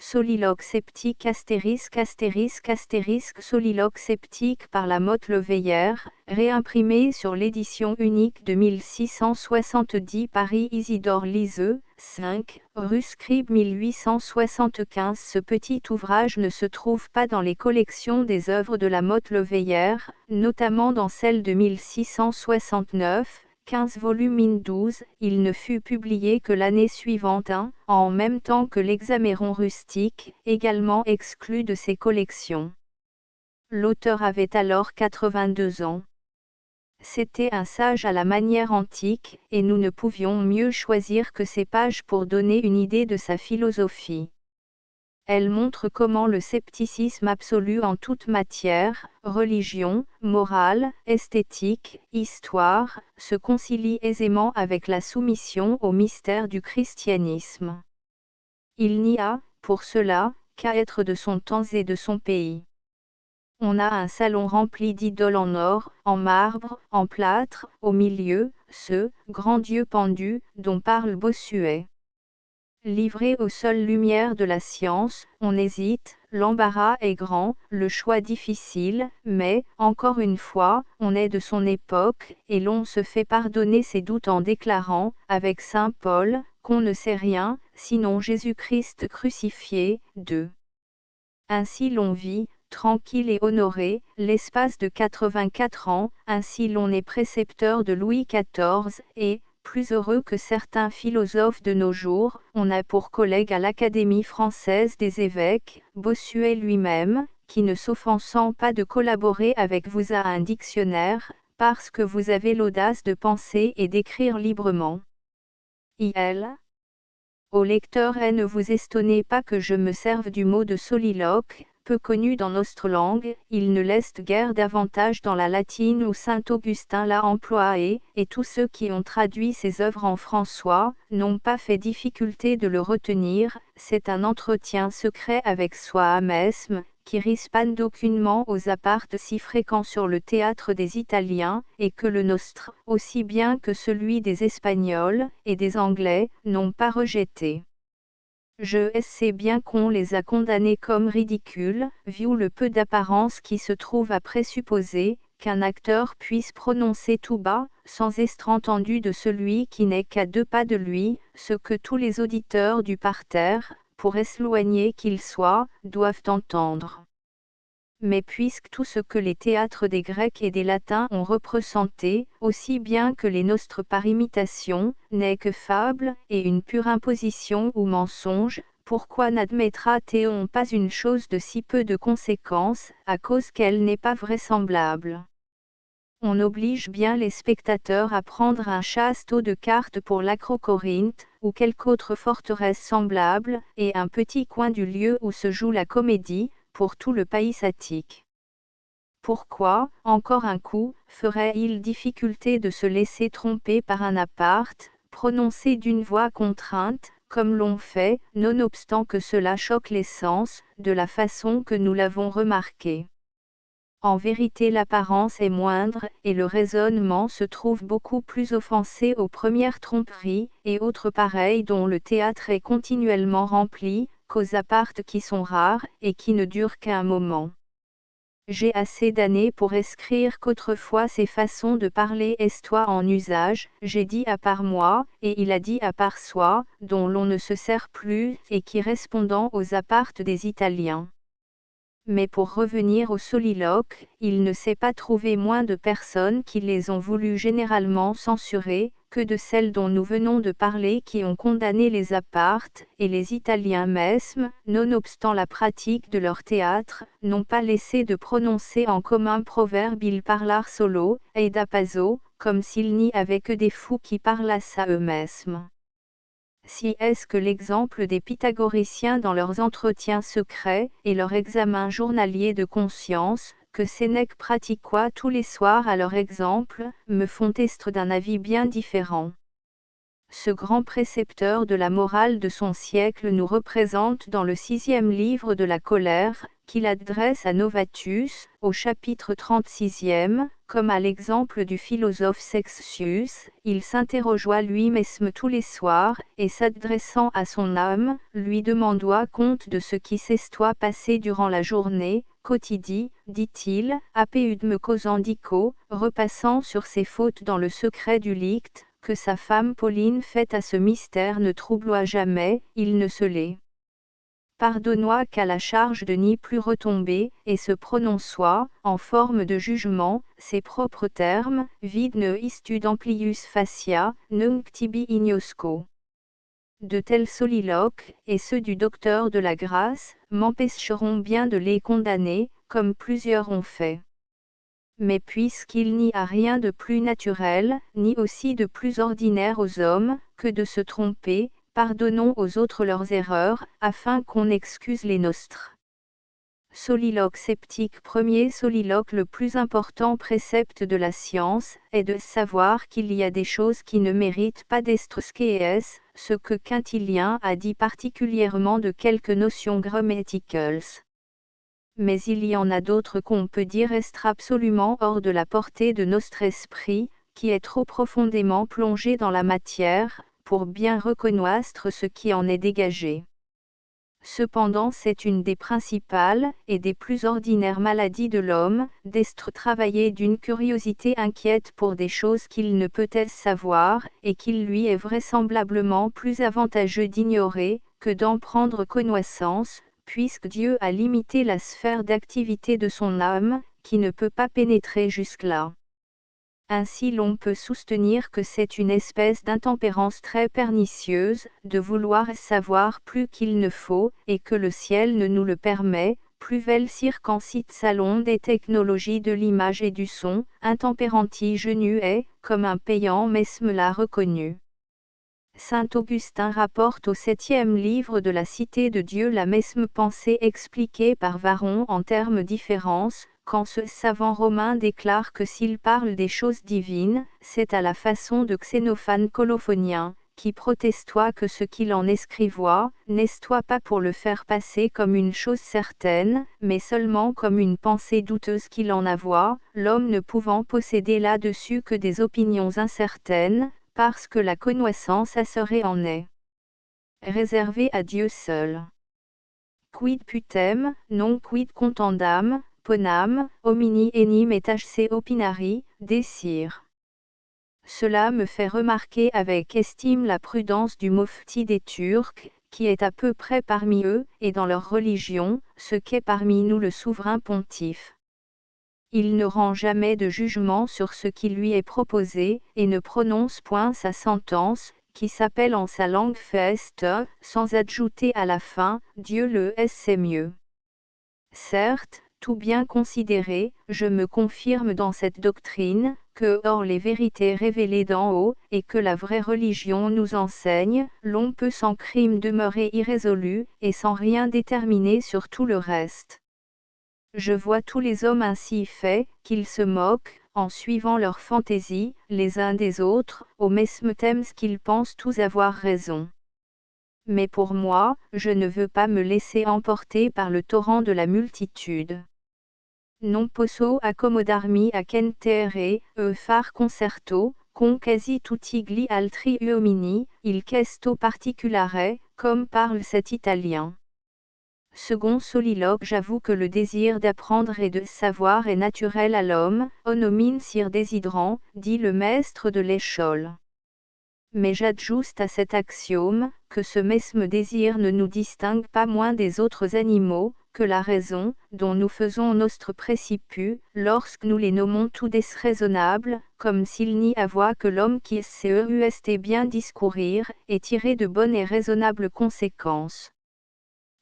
soliloque sceptique soliloque sceptique par la Motte Leveillère, réimprimé sur l'édition unique de 1670 Paris Isidore Liseux, 5, rue Scribe 1875. Ce petit ouvrage ne se trouve pas dans les collections des œuvres de la Motte Leveillère, notamment dans celle de 1669. 15 volumes 12, il ne fut publié que l'année suivante en même temps que l'Hexaméron rustique, également exclu de ses collections. L'auteur avait alors 82 ans. C'était un sage à la manière antique, et nous ne pouvions mieux choisir que ces pages pour donner une idée de sa philosophie. Elle montre comment le scepticisme absolu en toute matière, religion, morale, esthétique, histoire, se concilie aisément avec la soumission au mystère du christianisme. Il n'y a, pour cela, qu'à être de son temps et de son pays. On a un salon rempli d'idoles en or, en marbre, en plâtre, au milieu, ce grand Dieu pendu, dont parle Bossuet. Livré aux seules lumières de la science, on hésite, l'embarras est grand, le choix difficile, mais, encore une fois, on est de son époque, et l'on se fait pardonner ses doutes en déclarant, avec saint Paul, qu'on ne sait rien, sinon Jésus-Christ crucifié. 2. Ainsi l'on vit, tranquille et honoré, l'espace de 84 ans, ainsi l'on est précepteur de Louis XIV, et, plus heureux que certains philosophes de nos jours, on a pour collègue à l'Académie française des évêques, Bossuet lui-même, qui ne s'offensant pas de collaborer avec vous à un dictionnaire, parce que vous avez l'audace de penser et d'écrire librement. Il. Au lecteur, ne vous étonnez pas que je me serve du mot de soliloque, peu connu dans notre langue, il ne l'est guère davantage dans la latine où saint Augustin l'a employé, et tous ceux qui ont traduit ses œuvres en françois, n'ont pas fait difficulté de le retenir, c'est un entretien secret avec soi-même, qui rispanne d'aucunement aux apartes si fréquents sur le théâtre des Italiens, et que le nôtre, aussi bien que celui des Espagnols, et des Anglais, n'ont pas rejeté. Je sais bien qu'on les a condamnés comme ridicules, vu le peu d'apparence qui se trouve à présupposer qu'un acteur puisse prononcer tout bas, sans être entendu de celui qui n'est qu'à 2 pas de lui, ce que tous les auditeurs du parterre, pour éloignés qu'ils soient, doivent entendre. Mais puisque tout ce que les théâtres des Grecs et des Latins ont représenté, aussi bien que les nôtres par imitation, n'est que fable, et une pure imposition ou mensonge, pourquoi n'admettra-t-on pas une chose de si peu de conséquence, à cause qu'elle n'est pas vraisemblable? On oblige bien les spectateurs à prendre un château de cartes pour l'Acrocorinthe, ou quelque autre forteresse semblable, et un petit coin du lieu où se joue la comédie, pour tout le pays attique. Pourquoi, encore un coup, ferait-il difficulté de se laisser tromper par un aparte, prononcé d'une voix contrainte, comme l'on fait, nonobstant que cela choque les sens, de la façon que nous l'avons remarqué? En vérité, l'apparence est moindre, et le raisonnement se trouve beaucoup plus offensé aux premières tromperies, et autres pareilles dont le théâtre est continuellement rempli, qu'aux apartes qui sont rares, et qui ne durent qu'un moment. J'ai assez d'années pour écrire qu'autrefois ces façons de parler estoient en usage, j'ai dit à part moi, et il a dit à part soi, dont l'on ne se sert plus, et qui répondant aux apartes des Italiens. Mais pour revenir au soliloque, il ne s'est pas trouvé moins de personnes qui les ont voulu généralement censurer, que de celles dont nous venons de parler qui ont condamné les apartes, et les Italiens mesmes, nonobstant la pratique de leur théâtre, n'ont pas laissé de prononcer en commun proverbe il parlar solo, et d'apazo, comme s'il n'y avait que des fous qui parlassent à eux-mêmes. Si est-ce que l'exemple des pythagoriciens dans leurs entretiens secrets, et leur examen journalier de conscience, que Sénèque pratiqua tous les soirs à leur exemple, me font être d'un avis bien différent. Ce grand précepteur de la morale de son siècle nous représente dans le 6e livre de la colère, qu'il adresse à Novatus, au chapitre 36e, comme à l'exemple du philosophe Sextius, il s'interrogea lui-même tous les soirs, et s'adressant à son âme, lui demanda compte de ce qui s'estoit passé durant la journée, quotidie, dit-il, apéudme causandico, repassant sur ses fautes dans le secret du licte, que sa femme Pauline fait à ce mystère ne troubloa jamais, il ne se l'est pardonnois qu'à la charge de n'y plus retomber, et se prononçoit, en forme de jugement, ses propres termes, vid ne istud amplius facia, nunc tibi ignosco. De tels soliloques, et ceux du docteur de la grâce, m'empêcheront bien de les condamner, comme plusieurs ont fait. Mais puisqu'il n'y a rien de plus naturel, ni aussi de plus ordinaire aux hommes, que de se tromper, pardonnons aux autres leurs erreurs, afin qu'on excuse les nôtres. Soliloque sceptique. Premier soliloque. Le plus important précepte de la science est de savoir qu'il y a des choses qui ne méritent pas d'être sciées, ce que Quintilien a dit particulièrement de quelques notions grammaticales. Mais il y en a d'autres qu'on peut dire être absolument hors de la portée de notre esprit, qui est trop profondément plongé dans la matière, pour bien reconnaître ce qui en est dégagé. Cependant c'est une des principales, et des plus ordinaires maladies de l'homme, d'être travaillé d'une curiosité inquiète pour des choses qu'il ne peut savoir, et qu'il lui est vraisemblablement plus avantageux d'ignorer, que d'en prendre connaissance, puisque Dieu a limité la sphère d'activité de son âme, qui ne peut pas pénétrer jusque-là. Ainsi l'on peut soutenir que c'est une espèce d'intempérance très pernicieuse, de vouloir savoir plus qu'il ne faut, et que le ciel ne nous le permet, plus vel circoncite salon des technologies de l'image et du son, intempéranti genu est, comme un payant mesme l'a reconnu. Saint Augustin rapporte au 7e livre de la Cité de Dieu la mesme pensée expliquée par Varron en termes différents, quand ce savant romain déclare que s'il parle des choses divines, c'est à la façon de Xénophane Colophonien, qui protestoit que ce qu'il en écrivoit, n'estoit pas pour le faire passer comme une chose certaine, mais seulement comme une pensée douteuse qu'il en avoit, l'homme ne pouvant posséder là-dessus que des opinions incertaines, parce que la connaissance assurée en est réservée à Dieu seul. Quid putem, non quid contendam, ponam, homini enim et hc opinari, désir. Cela me fait remarquer avec estime la prudence du mufti des Turcs, qui est à peu près parmi eux, et dans leur religion, ce qu'est parmi nous le souverain pontife. Il ne rend jamais de jugement sur ce qui lui est proposé, et ne prononce point sa sentence, qui s'appelle en sa langue feste, sans adjouter à la fin, Dieu le sait mieux. Certes, tout bien considéré, je me confirme dans cette doctrine, que hors les vérités révélées d'en haut, et que la vraie religion nous enseigne, l'on peut sans crime demeurer irrésolu, et sans rien déterminer sur tout le reste. Je vois tous les hommes ainsi faits, qu'ils se moquent, en suivant leur fantaisie, les uns des autres, au mesme thème qu'ils pensent tous avoir raison. Mais pour moi, je ne veux pas me laisser emporter par le torrent de la multitude. Non posso accommodarmi a centere, far concerto, con quasi tutti gli altri uomini, il questo particolare, comme parle cet Italien. Second soliloque. J'avoue que le désir d'apprendre et de savoir est naturel à l'homme, homin sir desiderant, dit le maître de l'école. Mais j'adjuste à cet axiome, que ce mesme désir ne nous distingue pas moins des autres animaux, que la raison, dont nous faisons notre précipu, lorsque nous les nommons tout déraisonnables, comme s'il n'y avait que l'homme qui sait bien discourir, et tirer de bonnes et raisonnables conséquences.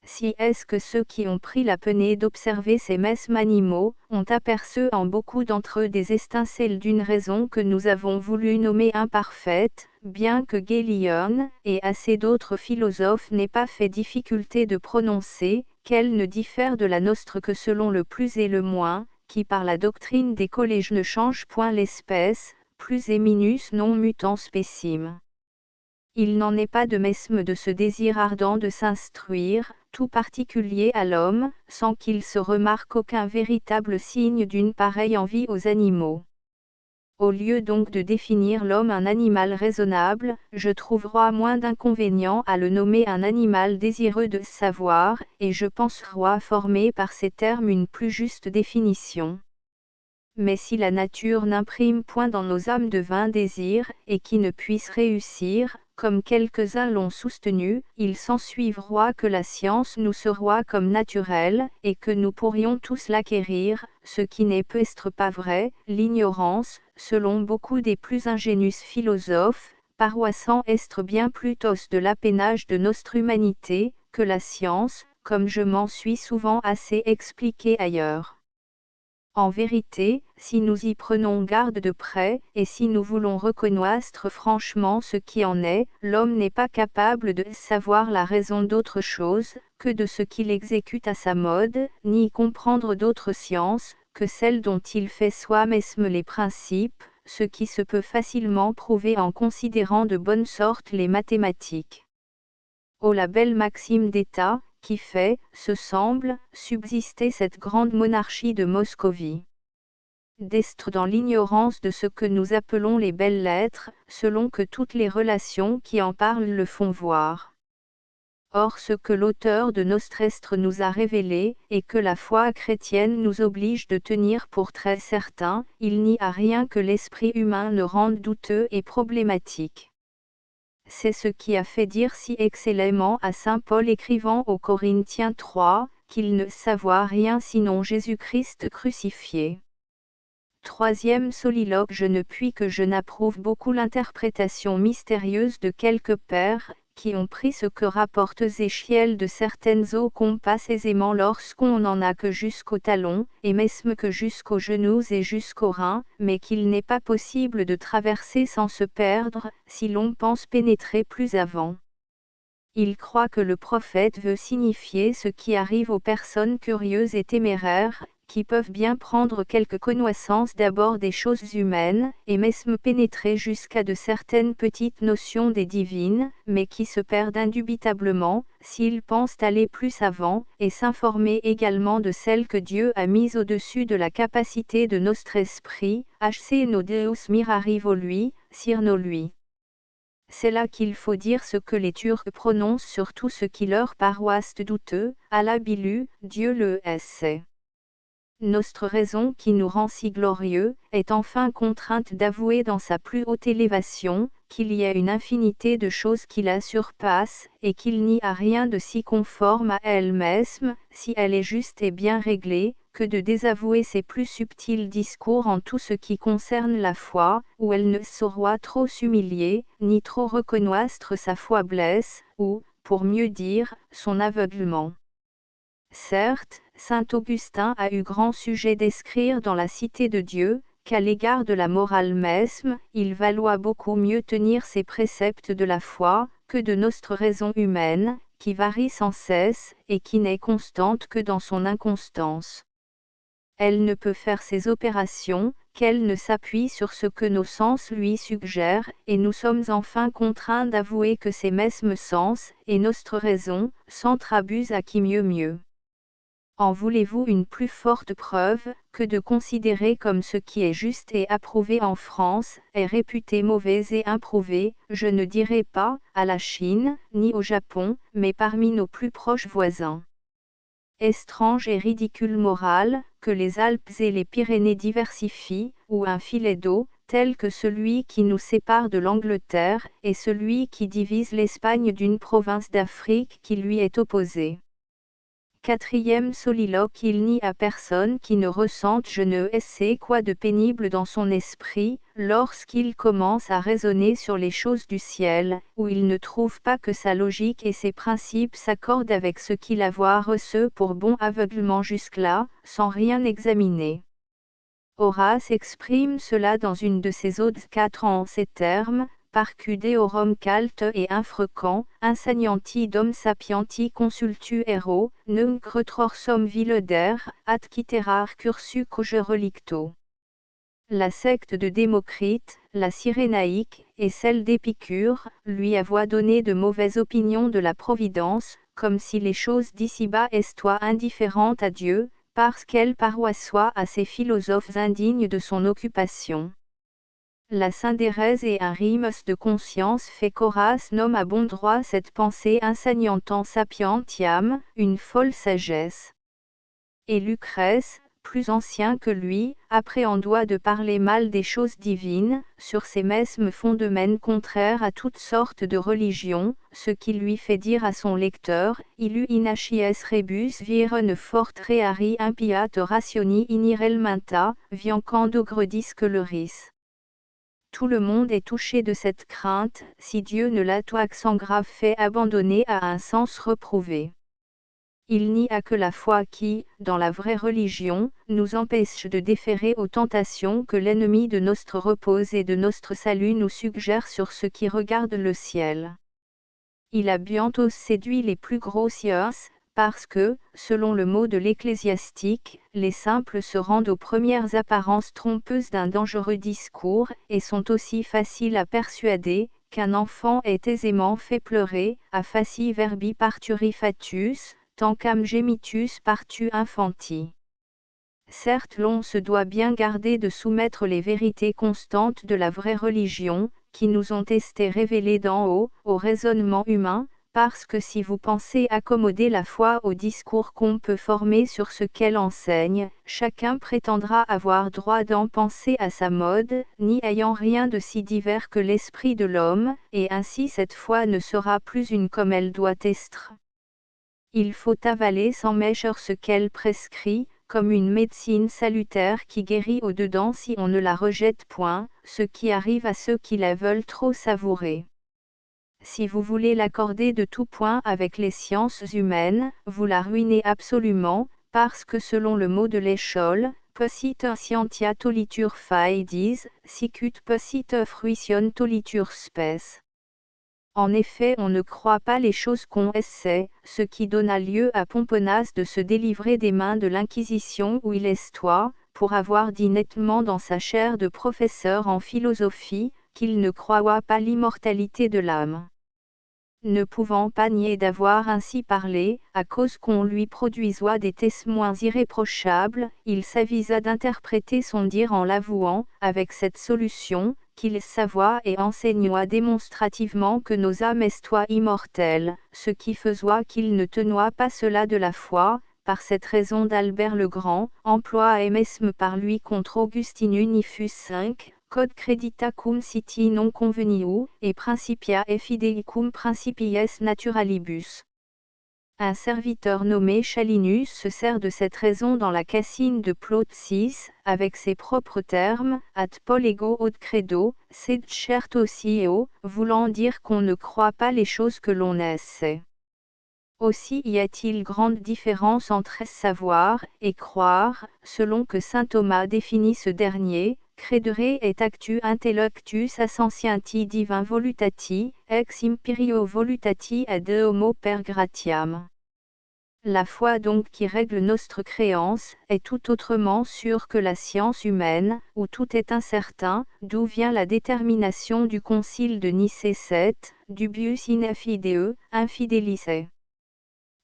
Si est-ce que ceux qui ont pris la peine d'observer ces mesmes animaux, ont aperçu en beaucoup d'entre eux des estincelles d'une raison que nous avons voulu nommer imparfaite, bien que Galiléen, et assez d'autres philosophes n'aient pas fait difficulté de prononcer, qu'elle ne diffère de la nôtre que selon le plus et le moins, qui par la doctrine des collèges ne change point l'espèce, plus et minus non mutant spécime. Il n'en est pas de mesme de ce désir ardent de s'instruire, tout particulier à l'homme, sans qu'il se remarque aucun véritable signe d'une pareille envie aux animaux. Au lieu donc de définir l'homme un animal raisonnable, je trouverai moins d'inconvénients à le nommer un animal désireux de savoir, et je penserai former par ces termes une plus juste définition. Mais si la nature n'imprime point dans nos âmes de vains désirs, et qui ne puissent réussir, comme quelques-uns l'ont soutenu, il s'ensuivra que la science nous sera comme naturelle, et que nous pourrions tous l'acquérir, ce qui n'est peut-être pas vrai. L'ignorance, selon beaucoup des plus ingénus philosophes, paroissant être bien plutôt de l'apanage de notre humanité, que la science, comme je m'en suis souvent assez expliqué ailleurs. En vérité, si nous y prenons garde de près, et si nous voulons reconnaître franchement ce qui en est, l'homme n'est pas capable de savoir la raison d'autre chose que de ce qu'il exécute à sa mode, ni comprendre d'autres sciences que celles dont il fait soi-même les principes, ce qui se peut facilement prouver en considérant de bonne sorte les mathématiques. Ô la belle maxime d'État, qui fait, se semble, subsister cette grande monarchie de Moscovie. D'être dans l'ignorance de ce que nous appelons les belles lettres, selon que toutes les relations qui en parlent le font voir. Or ce que l'auteur de Nostrestre nous a révélé, et que la foi chrétienne nous oblige de tenir pour très certain, il n'y a rien que l'esprit humain ne rende douteux et problématique. C'est ce qui a fait dire si excellemment à saint Paul écrivant aux Corinthiens 3, qu'il ne savoir rien sinon Jésus-Christ crucifié. Troisième soliloque. Je ne puis que je n'approuve beaucoup l'interprétation mystérieuse de quelques pères, qui ont pris ce que rapportent Échiel de certaines eaux qu'on passe aisément lorsqu'on n'en a que jusqu'aux talons, et mesme que jusqu'aux genoux et jusqu'aux reins, mais qu'il n'est pas possible de traverser sans se perdre, si l'on pense pénétrer plus avant. Il croit que le prophète veut signifier ce qui arrive aux personnes curieuses et téméraires, qui peuvent bien prendre quelque connaissance d'abord des choses humaines, et mesme pénétrer jusqu'à de certaines petites notions des divines, mais qui se perdent indubitablement, s'ils pensent aller plus avant, et s'informer également de celles que Dieu a mises au-dessus de la capacité de notre esprit, hc no Deus mirari volui, sirno lui. C'est là qu'il faut dire ce que les Turcs prononcent sur tout ce qui leur paroisse douteux, Allah bilu, Dieu le sait. Notre raison qui nous rend si glorieux, est enfin contrainte d'avouer dans sa plus haute élévation, qu'il y a une infinité de choses qui la surpassent, et qu'il n'y a rien de si conforme à elle-même, si elle est juste et bien réglée, que de désavouer ses plus subtils discours en tout ce qui concerne la foi, où elle ne saura trop s'humilier, ni trop reconnaître sa faiblesse, ou, pour mieux dire, son aveuglement. Certes, saint Augustin a eu grand sujet d'écrire dans la Cité de Dieu, qu'à l'égard de la morale mesme, il valoit beaucoup mieux tenir ses préceptes de la foi, que de notre raison humaine, qui varie sans cesse, et qui n'est constante que dans son inconstance. Elle ne peut faire ses opérations, qu'elle ne s'appuie sur ce que nos sens lui suggèrent, et nous sommes enfin contraints d'avouer que ces mêmes sens, et notre raison, s'entrabusent à qui mieux. En voulez-vous une plus forte preuve, que de considérer comme ce qui est juste et approuvé en France, est réputé mauvais et improuvé, je ne dirai pas, à la Chine, ni au Japon, mais parmi nos plus proches voisins. Étrange et ridicule morale, que les Alpes et les Pyrénées diversifient, ou un filet d'eau, tel que celui qui nous sépare de l'Angleterre, et celui qui divise l'Espagne d'une province d'Afrique qui lui est opposée. Quatrième soliloque. Il n'y a personne qui ne ressente je ne sais quoi de pénible dans son esprit, lorsqu'il commence à raisonner sur les choses du ciel, où il ne trouve pas que sa logique et ses principes s'accordent avec ce qu'il a reçu pour bon aveuglement jusque-là, sans rien examiner. Horace exprime cela dans une de ses odes 4 en ces termes: Parcudeorum calte et infrequent, insanianti dom sapienti consultu ero, nunc retrorsum villeder, adquiterar cursu coge relicto. La secte de Démocrite, la Cyrénaïque, et celle d'Épicure, lui avaient donné de mauvaises opinions de la Providence, comme si les choses d'ici-bas estoient indifférentes à Dieu, parce qu'elles paroissoient à ces philosophes indignes de son occupation. La Saint-Dérèse et un rimes de conscience fait qu'Horace nomme à bon droit cette pensée insagnantam sapientiam, une folle sagesse. Et Lucrèce, plus ancien que lui, appréhendoit de parler mal des choses divines, sur ces mesmes fondements contraires à toutes sortes de religions, ce qui lui fait dire à son lecteur, illu inacies rebus virene fort reari impiat rationi inirelmenta, viancando gredisque tout le monde est touché de cette crainte, si Dieu ne l'a toi sans grave fait abandonner à un sens reprouvé. Il n'y a que la foi qui, dans la vraie religion, nous empêche de déférer aux tentations que l'ennemi de notre repos et de notre salut nous suggère sur ce qui regarde le ciel. Il a bientôt séduit les plus grossiers, parce que, selon le mot de l'Ecclésiastique, les simples se rendent aux premières apparences trompeuses d'un dangereux discours, et sont aussi faciles à persuader, qu'un enfant est aisément fait pleurer, a faci verbi parturifatus, tancam gemitus partu infanti. Certes, l'on se doit bien garder de soumettre les vérités constantes de la vraie religion, qui nous ont été révélées d'en haut, au raisonnement humain, parce que si vous pensez accommoder la foi au discours qu'on peut former sur ce qu'elle enseigne, chacun prétendra avoir droit d'en penser à sa mode, n'y ayant rien de si divers que l'esprit de l'homme, et ainsi cette foi ne sera plus une comme elle doit être. Il faut avaler sans mécheur ce qu'elle prescrit, comme une médecine salutaire qui guérit au-dedans si on ne la rejette point, ce qui arrive à ceux qui la veulent trop savourer. Si vous voulez l'accorder de tout point avec les sciences humaines, vous la ruinez absolument, parce que selon le mot de l'échole, possit scientia tolitur faedis, sicut possit fruition tolitur spes. En effet, on ne croit pas les choses qu'on essaie, ce qui donna lieu à Pomponas de se délivrer des mains de l'Inquisition où il estoit, pour avoir dit nettement dans sa chaire de professeur en philosophie, qu'il ne croit pas l'immortalité de l'âme. Ne pouvant pas nier d'avoir ainsi parlé, à cause qu'on lui produisoit des témoins irréprochables, il s'avisa d'interpréter son dire en l'avouant, avec cette solution, qu'il savoit et enseignoit démonstrativement que nos âmes estoient immortelles, ce qui faisoit qu'il ne tenoit pas cela de la foi. Par cette raison d'Albert le Grand, emploie mesme par lui contre Augustinus Nifus 5, Code credita cum siti non conveniu, et principia et fideicum principies naturalibus. Un serviteur nommé Chalinus se sert de cette raison dans la Cassine de Plaute 6, avec ses propres termes, ad pollego od credo, sed certo scio, voulant dire qu'on ne croit pas les choses que l'on essaie. Aussi y a-t-il grande différence entre savoir et croire, selon que saint Thomas définit ce dernier. Credere et actu intellectus ascensienti divin volutati, ex imperio volutati ad homo per gratiam. La foi donc qui règle notre créance, est tout autrement sûre que la science humaine, où tout est incertain, d'où vient la détermination du concile de Nicée 7, dubius in fidei, infidelice.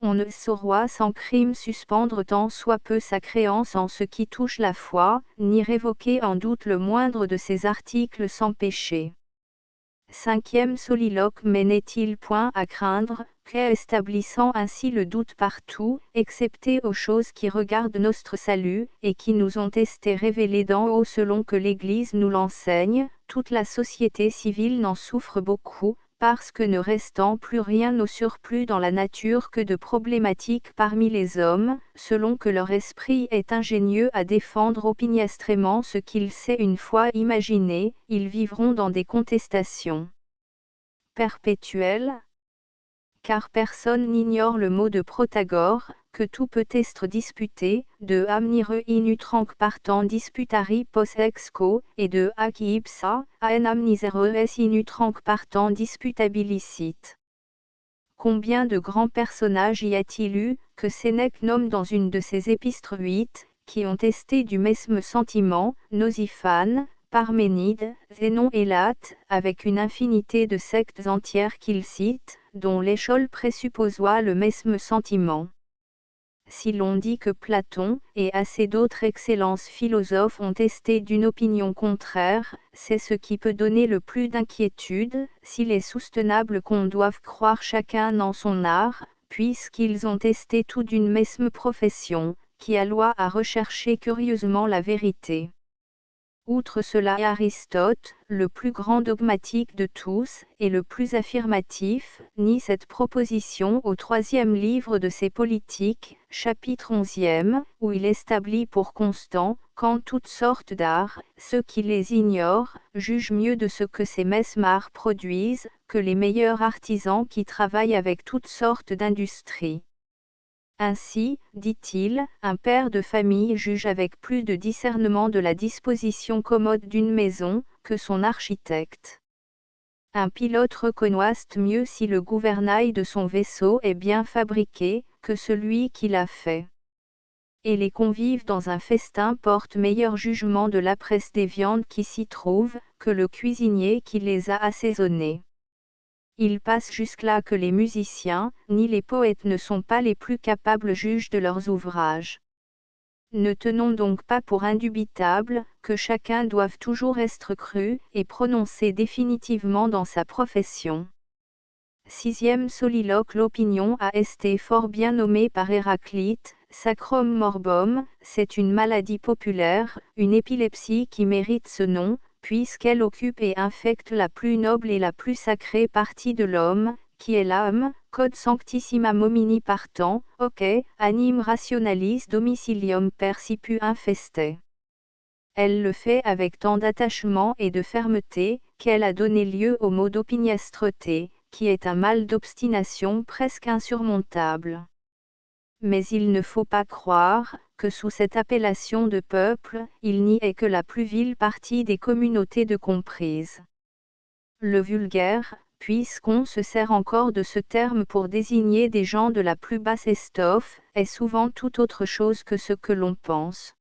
On ne sauroit sans crime suspendre tant soit peu sa créance en ce qui touche la foi, ni révoquer en doute le moindre de ses articles sans péché. Cinquième soliloque. Mais n'est-il point à craindre, qu'établissant ainsi le doute partout, excepté aux choses qui regardent notre salut, et qui nous ont été révélées d'en haut selon que l'Église nous l'enseigne, toute la société civile n'en souffre beaucoup, parce que ne restant plus rien au surplus dans la nature que de problématiques parmi les hommes, selon que leur esprit est ingénieux à défendre opiniâstrement ce qu'il sait une fois imaginé, ils vivront dans des contestations perpétuelles. Car personne n'ignore le mot de Protagore, que tout peut être disputé, de amnire in utranque partant disputari pos exco, et de ac ipsa, en amnisere es in utranque partant disputabilicit. Combien de grands personnages y a-t-il eu, que Sénèque nomme dans une de ses épîtres 8, qui ont testé du mesme sentiment, Nausifane, Parménide, Zénon et Late, avec une infinité de sectes entières qu'il cite, dont l'échelle présupposoit le mesme sentiment. Si l'on dit que Platon et assez d'autres excellents philosophes ont testé d'une opinion contraire, c'est ce qui peut donner le plus d'inquiétude, s'il est soutenable qu'on doive croire chacun en son art, puisqu'ils ont testé tout d'une mesme profession, qui a loi à rechercher curieusement la vérité. Outre cela, Aristote, le plus grand dogmatique de tous, et le plus affirmatif, nie cette proposition au 3e livre de ses Politiques, chapitre 11e, où il établit pour constant, qu'en toutes sortes d'arts, ceux qui les ignorent, jugent mieux de ce que ces mesmes arts produisent, que les meilleurs artisans qui travaillent avec toutes sortes d'industries. Ainsi, dit-il, un père de famille juge avec plus de discernement de la disposition commode d'une maison, que son architecte. Un pilote reconnaît mieux si le gouvernail de son vaisseau est bien fabriqué, que celui qui l'a fait. Et les convives dans un festin portent meilleur jugement de la presse des viandes qui s'y trouvent, que le cuisinier qui les a assaisonnées. Il passe jusque-là que les musiciens, ni les poètes ne sont pas les plus capables juges de leurs ouvrages. Ne tenons donc pas pour indubitable, que chacun doive toujours être cru, et prononcé définitivement dans sa profession. 6e soliloque. L'opinion a été fort bien nommée par Héraclite, sacrum morbum, c'est une maladie populaire, une épilepsie qui mérite ce nom, puisqu'elle occupe et infecte la plus noble et la plus sacrée partie de l'homme, qui est l'âme, code sanctissimam homini partant, ok, anim rationalis domicilium percipu infeste. Elle le fait avec tant d'attachement et de fermeté, qu'elle a donné lieu au mot d'opiniâstreté, qui est un mal d'obstination presque insurmontable. Mais il ne faut pas croire, que sous cette appellation de peuple, il n'y ait que la plus vile partie des communautés de comprises. Le vulgaire, puisqu'on se sert encore de ce terme pour désigner des gens de la plus basse estoffe, est souvent tout autre chose que ce que l'on pense.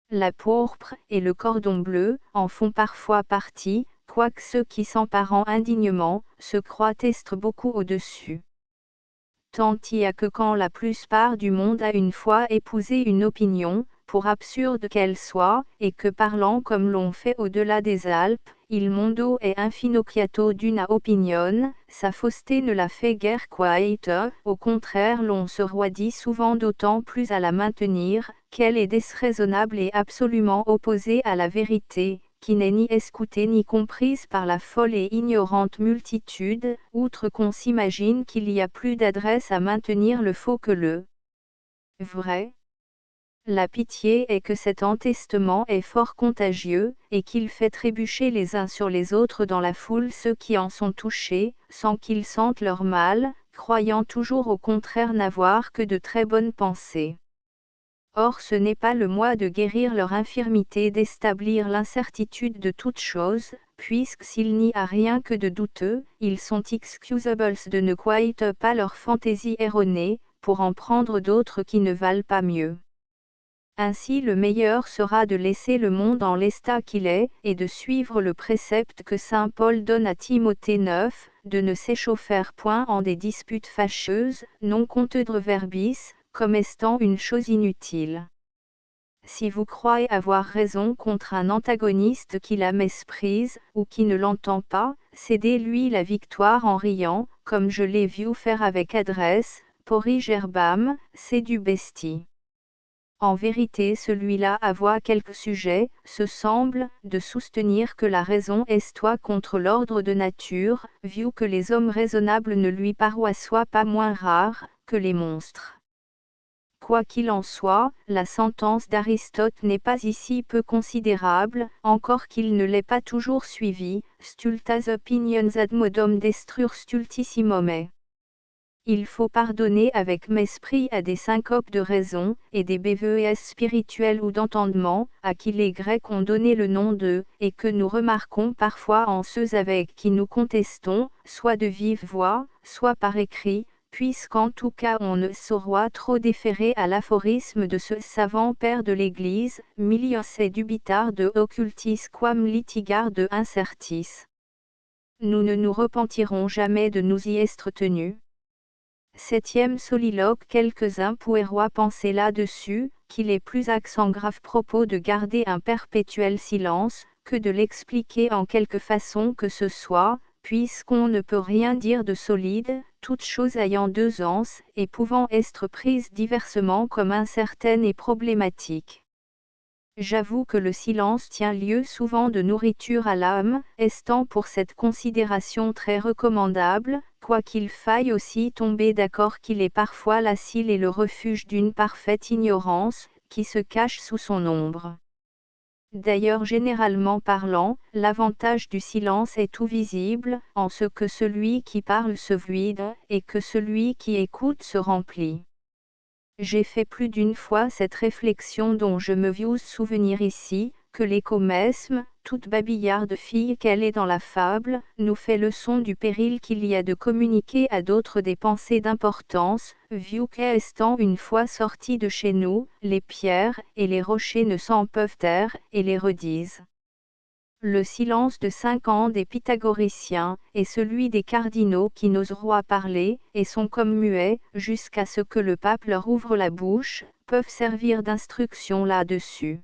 La pourpre et le cordon bleu en font parfois partie, quoique ceux qui s'emparent indignement, se croient être beaucoup au-dessus. Tant y a que quand la plupart du monde a une fois épousé une opinion, pour absurde qu'elle soit, et que parlant comme l'on fait au-delà des Alpes, il mondo est infinocchiato d'una opinion, sa fausseté ne la fait guère quite, au contraire l'on se roidit souvent d'autant plus à la maintenir, qu'elle est déraisonnable et absolument opposée à la vérité, qui n'est ni escoutée ni comprise par la folle et ignorante multitude, outre qu'on s'imagine qu'il y a plus d'adresse à maintenir le faux que le vrai. La pitié est que cet entestement est fort contagieux, et qu'il fait trébucher les uns sur les autres dans la foule ceux qui en sont touchés, sans qu'ils sentent leur mal, croyant toujours au contraire n'avoir que de très bonnes pensées. Or ce n'est pas le moi de guérir leur infirmité d'établir l'incertitude de toute chose, puisque s'il n'y a rien que de douteux, ils sont excusables de ne quite pas leur fantaisie erronée, pour en prendre d'autres qui ne valent pas mieux. Ainsi le meilleur sera de laisser le monde en l'état qu'il est, et de suivre le précepte que saint Paul donne à Timothée 9, de ne s'échauffer point en des disputes fâcheuses, non contendere verbis, comme étant une chose inutile. Si vous croyez avoir raison contre un antagoniste qui la méprise, ou qui ne l'entend pas, cédez-lui la victoire en riant, comme je l'ai vu faire avec adresse, Porri gerbam, c'est du bestie. En vérité celui-là avoit quelque sujet, se semble, de soutenir que la raison est toi contre l'ordre de nature, vu que les hommes raisonnables ne lui paroissoient pas moins rares, que les monstres. Quoi qu'il en soit, la sentence d'Aristote n'est pas ici peu considérable, encore qu'il ne l'ait pas toujours suivie, stultas opinions ad modum destrur stultissimum. Il faut pardonner avec mesprit à des syncopes de raison, et des béveuilles spirituelles ou d'entendement, à qui les Grecs ont donné le nom de, et que nous remarquons parfois en ceux avec qui nous contestons, soit de vive voix, soit par écrit, puisqu'en tout cas on ne sauroit trop déférer à l'aphorisme de ce savant père de l'Église, milios et dubitar de occultis quam litigar de incertis. nous ne nous repentirons jamais de nous y être tenus. Septième soliloque. Quelques-uns pourraient penser là-dessus, qu'il est plus accent grave propos de garder un perpétuel silence, que de l'expliquer en quelque façon que ce soit, puisqu'on ne peut rien dire de solide, toutes choses ayant deux anses, et pouvant être prises diversement comme incertaines et problématiques. J'avoue que le silence tient lieu souvent de nourriture à l'âme, estant pour cette considération très recommandable, quoiqu'il faille aussi tomber d'accord qu'il est parfois l'asile et le refuge d'une parfaite ignorance, qui se cache sous son ombre. D'ailleurs, généralement parlant, l'avantage du silence est tout visible, en ce que celui qui parle se vide, et que celui qui écoute se remplit. J'ai fait plus d'une fois cette réflexion dont je me viuse souvenir ici, que l'écomesme, toute babillarde fille qu'elle est dans la fable, nous fait leçon du péril qu'il y a de communiquer à d'autres des pensées d'importance, vu qu'étant une fois sortis de chez nous, les pierres et les rochers ne s'en peuvent taire, et les redisent. Le silence de 5 ans des pythagoriciens, et celui des cardinaux qui n'oseront parler, et sont comme muets, jusqu'à ce que le pape leur ouvre la bouche, peuvent servir d'instruction là-dessus.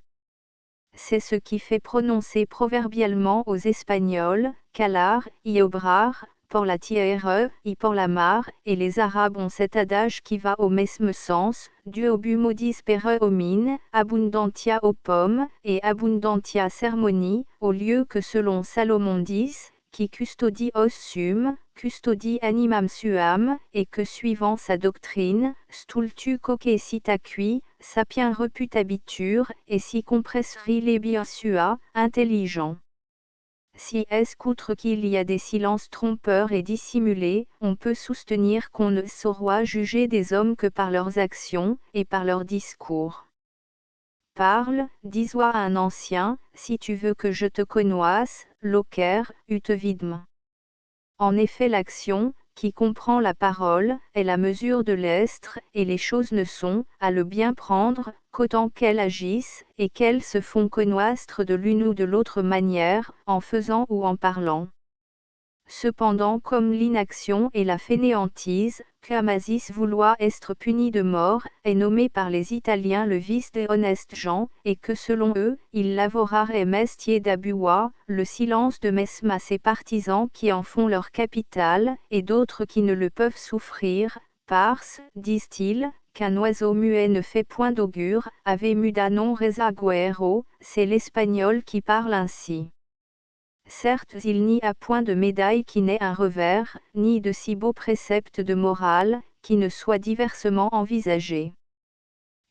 C'est ce qui fait prononcer proverbialement aux Espagnols, calar, y obrar, por la tierra, y por la mar, et les Arabes ont cet adage qui va au mesme sens, duo modis per homine, abundantia aux pommes, et abundantia sermoni, au lieu que selon Salomon dit, qui custodie os sum, custodie animam suam, et que suivant sa doctrine, stultu cocecitaqui, sapien reputabitur, et si compresseri lebia sua, intelligent. Si est qu'outre qu'il y a des silences trompeurs et dissimulés, on peut soutenir qu'on ne saura juger des hommes que par leurs actions, et par leurs discours. Parle, dis-moi à un ancien, si tu veux que je te connoisse, loquer, ut vidme. En effet, l'action, qui comprend la parole, est la mesure de l'être, et les choses ne sont, à le bien prendre, qu'autant qu'elles agissent, et qu'elles se font connaître de l'une ou de l'autre manière, en faisant ou en parlant. Cependant, comme l'inaction et la fainéantise, qu'Amasis vouloir être puni de mort, est nommé par les Italiens le vice des honnêtes gens, et que selon eux, il lavorare et mestier d'abua, le silence de mesma ses partisans qui en font leur capital, et d'autres qui ne le peuvent souffrir, parce, disent-ils, qu'un oiseau muet ne fait point d'augure, ave muda non resaguero, c'est l'espagnol qui parle ainsi. Certes, il n'y a point de médaille qui n'ait un revers, ni de si beaux préceptes de morale, qui ne soient diversement envisagés.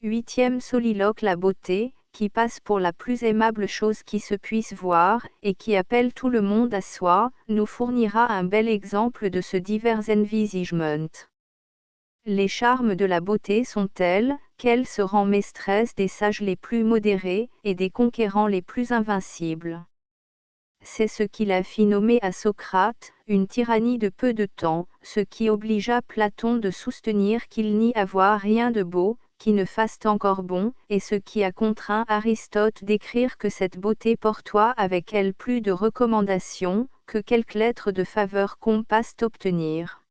Huitième soliloque. La beauté, qui passe pour la plus aimable chose qui se puisse voir, et qui appelle tout le monde à soi, nous fournira un bel exemple de ce divers envisagement. Les charmes de la beauté sont tels, qu'elle se rend maîtresse des sages les plus modérés, et des conquérants les plus invincibles. C'est ce qui la fit nommer à Socrate, une tyrannie de peu de temps, ce qui obligea Platon de soutenir qu'il n'y avait rien de beau, qui ne fasse encore bon, et ce qui a contraint Aristote d'écrire que cette beauté portoit avec elle plus de recommandations, que quelques lettres de faveur qu'on passe obtenir.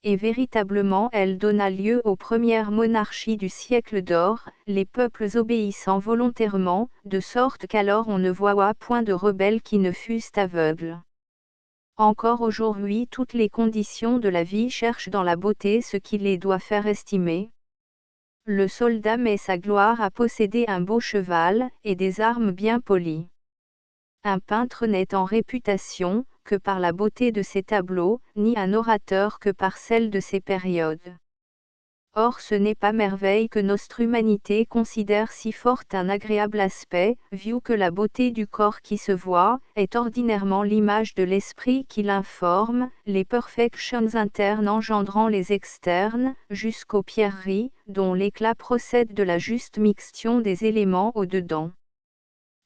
Et véritablement elle donna lieu aux premières monarchies du siècle d'or, les peuples obéissant volontairement, de sorte qu'alors on ne voit point de rebelles qui ne fussent aveugles. Encore aujourd'hui toutes les conditions de la vie cherchent dans la beauté ce qui les doit faire estimer. Le soldat met sa gloire à posséder un beau cheval, et des armes bien polies. Un peintre n'est en réputation, que par la beauté de ses tableaux, ni un orateur que par celle de ses périodes. Or ce n'est pas merveille que notre humanité considère si fort un agréable aspect, vu que la beauté du corps qui se voit, est ordinairement l'image de l'esprit qui l'informe, les perfections internes engendrant les externes, jusqu'aux pierreries, dont l'éclat procède de la juste mixtion des éléments au-dedans.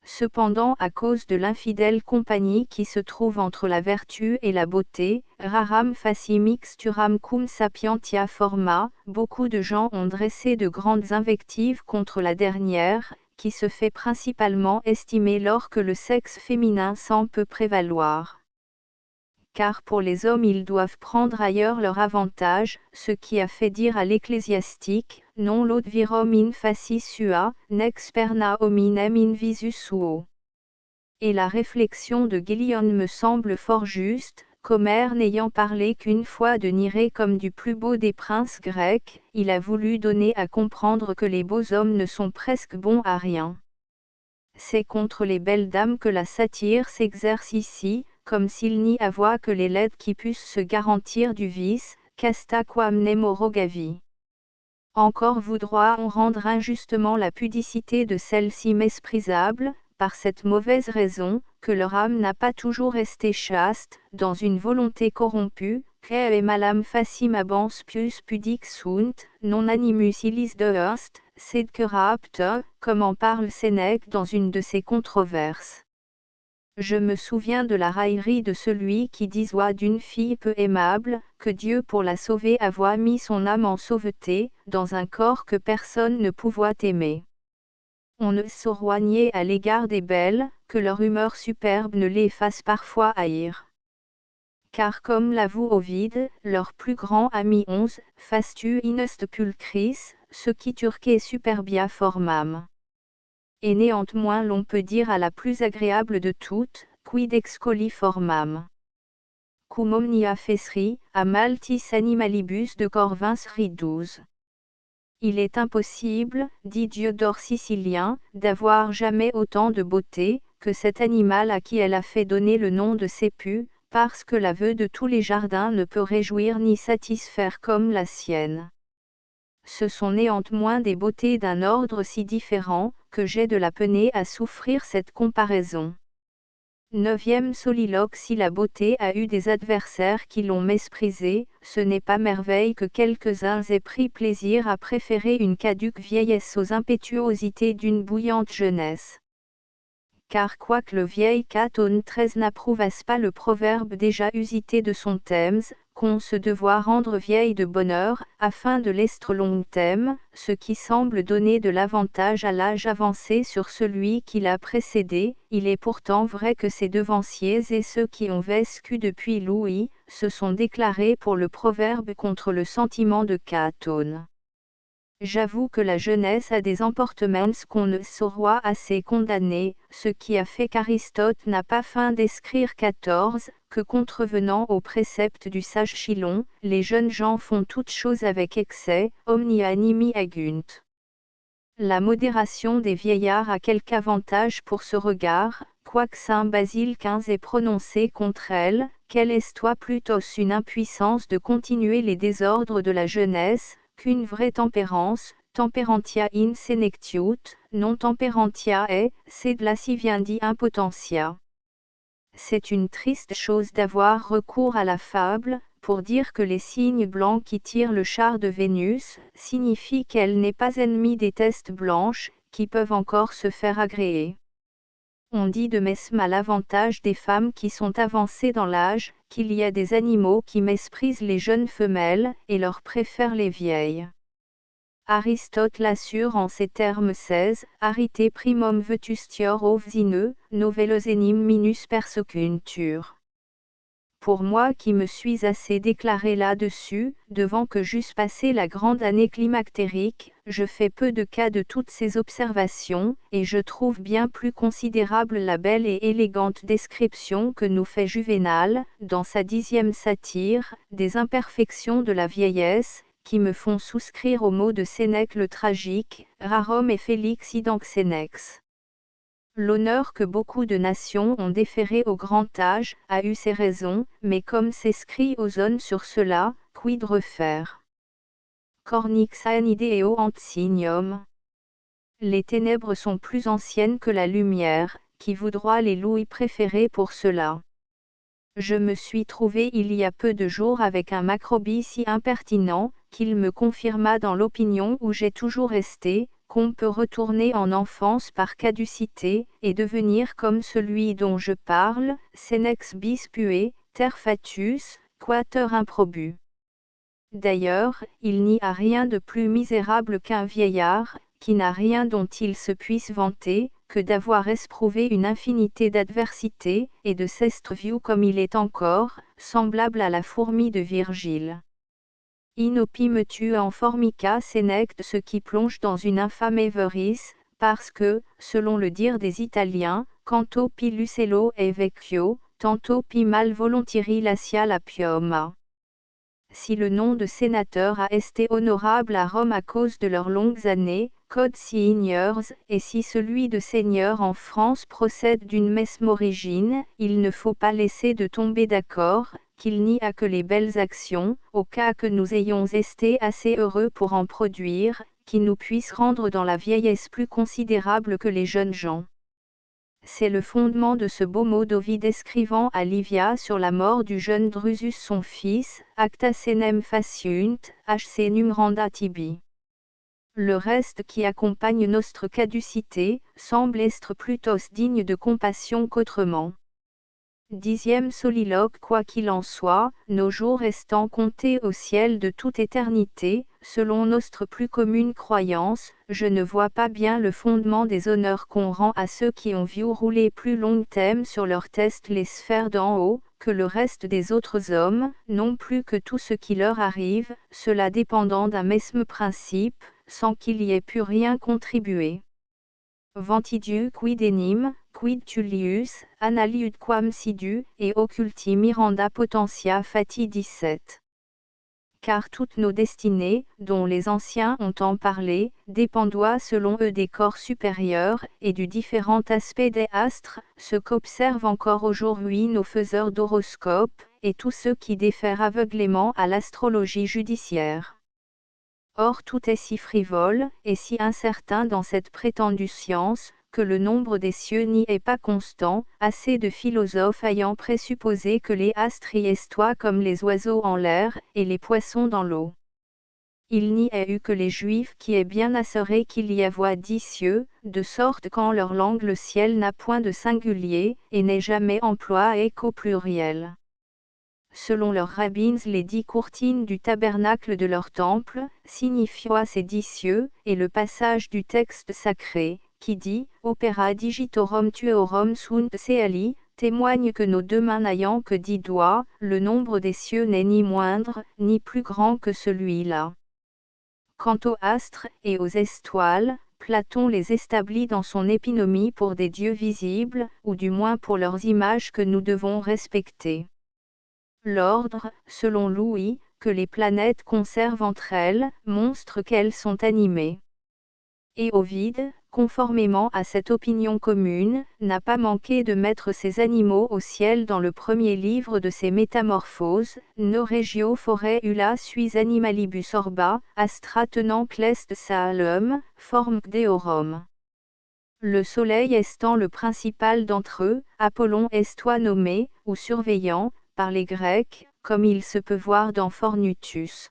Cependant, à cause de l'infidèle compagnie qui se trouve entre la vertu et la beauté, raram facie mixturam cum sapientia forma, beaucoup de gens ont dressé de grandes invectives contre la dernière, qui se fait principalement estimer lors que le sexe féminin s'en peut prévaloir. car pour les hommes ils doivent prendre ailleurs leur avantage, ce qui a fait dire à l'ecclésiastique, non laud virum in facis sua, nex perna hominem in visus suo. Et la réflexion de Gillian me semble fort juste, qu'Homère n'ayant parlé qu'une fois de Nirée comme du plus beau des princes grecs, il a voulu donner à comprendre que les beaux hommes ne sont presque bons à rien. C'est contre les belles dames que la satire s'exerce ici, comme s'il n'y avait que les laides qui puissent se garantir du vice, casta quam nemo rogavi. Encore voudra-on rendre injustement la pudicité de celles-ci méprisables, par cette mauvaise raison, que leur âme n'a pas toujours resté chaste, dans une volonté corrompue, que malam facim abans pius pudic sunt, non animus illis deust, sed que rapte, comme en parle Sénèque dans une de ses controverses. Je me souviens de la raillerie de celui qui disait d'une fille peu aimable, que Dieu pour la sauver avait mis son âme en sauveté, dans un corps que personne ne pouvait aimer. On ne saurait nier à l'égard des belles, que leur humeur superbe ne les fasse parfois haïr. Car comme l'avoue Ovide, leur plus grand ami 11, fastu inest pulchris, ce qui turque superbia formam. Et néanmoins l'on peut dire à la plus agréable de toutes, quid excoli formam. Cum omnia fesri, a maltis animalibus de Corvins ridus. Il est impossible, dit Diodore Sicilien, d'avoir jamais autant de beauté, que cet animal à qui elle a fait donner le nom de Sépu, parce que l'aveu de tous les jardins ne peut réjouir ni satisfaire comme la sienne. Ce sont néanmoins des beautés d'un ordre si différent, que j'ai de la peine à souffrir cette comparaison. 9e soliloque. Si la beauté a eu des adversaires qui l'ont méprisée, ce n'est pas merveille que quelques-uns aient pris plaisir à préférer une caduque vieillesse aux impétuosités d'une bouillante jeunesse. Car quoique le vieil Caton XIII n'approuvasse pas le proverbe déjà usité de son thème, qu'on se doit rendre vieille de bonheur, afin de l'estre longtemps, ce qui semble donner de l'avantage à l'âge avancé sur celui qui l'a précédé, il est pourtant vrai que ses devanciers et ceux qui ont vécu depuis Louis, se sont déclarés pour le proverbe contre le sentiment de Caton. J'avoue que la jeunesse a des emportements qu'on ne saurait assez condamner, ce qui a fait qu'Aristote n'a pas feint d'écrire 14, que contrevenant au précepte du sage Chilon, les jeunes gens font toutes choses avec excès, omnia animi agunt. La modération des vieillards a quelque avantage pour ce regard, quoique saint Basile XV ait prononcé contre elle, qu'elle est toi plutôt une impuissance de continuer les désordres de la jeunesse, qu'une vraie tempérance, temperantia in senectiut, non temperantia sed lasciviendi impotentia. C'est une triste chose d'avoir recours à la fable, pour dire que les cygnes blancs qui tirent le char de Vénus, signifient qu'elle n'est pas ennemie des testes blanches, qui peuvent encore se faire agréer. On dit de mesme à l'avantage des femmes qui sont avancées dans l'âge, qu'il y a des animaux qui méprisent les jeunes femelles, et leur préfèrent les vieilles. Aristote l'assure en ces termes 16, arite primum vetustior ovzine, novellos enim minus persecuntur. Pour moi qui me suis assez déclaré là-dessus, devant que j'eusse passé la grande année climactérique, je fais peu de cas de toutes ces observations, et je trouve bien plus considérable la belle et élégante description que nous fait Juvénal, dans sa 10e satire, des imperfections de la vieillesse, qui me font souscrire aux mots de Sénèque le tragique, rarum et Félix idanque Sénex. L'honneur que beaucoup de nations ont déféré au grand âge, a eu ses raisons, mais comme s'écrit Ozone sur cela, quid refaire? Cornix an ideo ant signum. Les ténèbres sont plus anciennes que la lumière, qui voudra les louis préférés pour cela. Je me suis trouvé il y a peu de jours avec un Macrobie si impertinent, qu'il me confirma dans l'opinion où j'ai toujours resté, qu'on peut retourner en enfance par caducité, et devenir comme celui dont je parle, senex bis pue, terfatus, quater improbu. D'ailleurs, il n'y a rien de plus misérable qu'un vieillard, qui n'a rien dont il se puisse vanter, que d'avoir éprouvé une infinité d'adversités, et de s'être vu comme il est encore, semblable à la fourmi de Virgile. In opime tu en formica senect, ce qui plonge dans une infâme avarice, parce que, selon le dire des Italiens, canto pi l'uccello è vecchio, tanto pi mal volontieri lascia la pioma. Si le nom de sénateur a été honorable à Rome à cause de leurs longues années, code signeurs, et si celui de seigneur en France procède d'une mesme origine, il ne faut pas laisser de tomber d'accord, qu'il n'y a que les belles actions, au cas que nous ayons été assez heureux pour en produire, qui nous puissent rendre dans la vieillesse plus considérable que les jeunes gens. C'est le fondement de ce beau mot d'Ovide écrivant à Livia sur la mort du jeune Drusus son fils, acta senem faciunt, hc numranda tibi. Le reste qui accompagne notre caducité, semble être plutôt digne de compassion qu'autrement. 10e soliloque. Quoi qu'il en soit, nos jours restant comptés au ciel de toute éternité, selon notre plus commune croyance, je ne vois pas bien le fondement des honneurs qu'on rend à ceux qui ont vu rouler plus longtemps sur leur test les sphères d'en haut, que le reste des autres hommes, non plus que tout ce qui leur arrive, cela dépendant d'un mesme principe, sans qu'il y ait pu rien contribuer. Ventidiu quid enim, quid Tullius, annaliud quam sidu, et occulti miranda potentia fati 17. Car toutes nos destinées, dont les anciens ont tant parlé, dépendoient selon eux des corps supérieurs, et du différent aspect des astres, ce qu'observent encore aujourd'hui nos faiseurs d'horoscopes, et tous ceux qui défèrent aveuglément à l'astrologie judiciaire. Or tout est si frivole, et si incertain dans cette prétendue science, que le nombre des cieux n'y est pas constant, assez de philosophes ayant présupposé que les astres y estoient comme les oiseaux en l'air, et les poissons dans l'eau. Il n'y a eu que les Juifs qui aient bien assuré qu'il y avoit 10 cieux, de sorte qu'en leur langue le ciel n'a point de singulier, et n'est jamais employé qu'au pluriel. Selon leurs rabbins, les 10 courtines du tabernacle de leur temple, signifient ces 10 cieux, et le passage du texte sacré, qui dit « Opera digitorum tuorum sunt ceali », témoigne que nos deux mains n'ayant que 10 doigts, le nombre des cieux n'est ni moindre, ni plus grand que celui-là. Quant aux astres et aux étoiles, Platon les établit dans son épinomie pour des dieux visibles, ou du moins pour leurs images que nous devons respecter. L'ordre, selon Louis, que les planètes conservent entre elles, montre qu'elles sont animées. Et Ovide, conformément à cette opinion commune, n'a pas manqué de mettre ces animaux au ciel dans le premier livre de ses Métamorphoses, No regio fore ulla suis animalibus orba, astra tenant clest saalum, form deorum. Le soleil étant le principal d'entre eux, Apollon estoit nommé, ou surveillant, par les Grecs, comme il se peut voir dans Fornutus.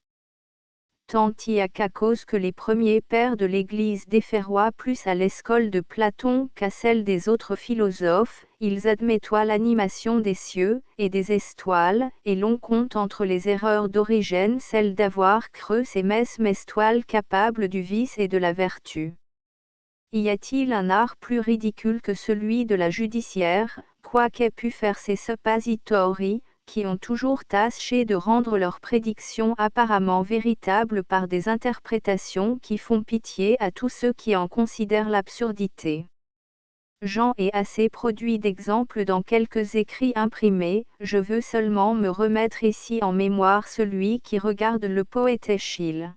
Tant y a qu'à cause que les premiers pères de l'Église déféroient plus à l'école de Platon qu'à celle des autres philosophes, ils admettoient l'animation des cieux et des étoiles, et l'on compte entre les erreurs d'Origène celle d'avoir cru ces mesmes étoiles capables du vice et de la vertu. Y a-t-il un art plus ridicule que celui de la judiciaire, quoi qu'aient pu faire ces suppositori, qui ont toujours tâché de rendre leurs prédictions apparemment véritables par des interprétations qui font pitié à tous ceux qui en considèrent l'absurdité. J'en ai assez produit d'exemples dans quelques écrits imprimés, je veux seulement me remettre ici en mémoire celui qui regarde le poète Échille.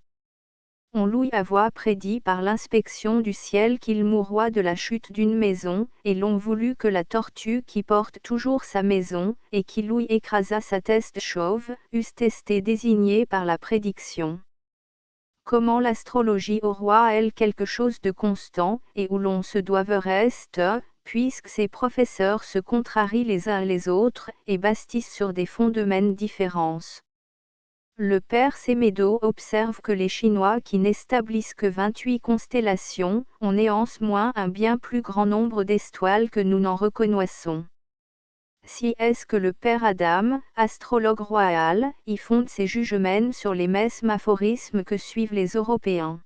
On lui avoit prédit par l'inspection du ciel qu'il mourroit de la chute d'une maison, et l'on voulut que la tortue qui porte toujours sa maison, et qui lui écrasa sa teste chauve, eussent été désignée par la prédiction. Comment l'astrologie aura elle quelque chose de constant, et où l'on se doit rester, puisque ses professeurs se contrarient les uns les autres, et bastissent sur des fondements différents. Le père Sémédo observe que les Chinois qui n'établissent que 28 constellations, ont néanmoins un bien plus grand nombre d'étoiles que nous n'en reconnaissons. Si est-ce que le père Adam, astrologue royal, y fonde ses jugements sur les mêmes aphorismes que suivent les Européens.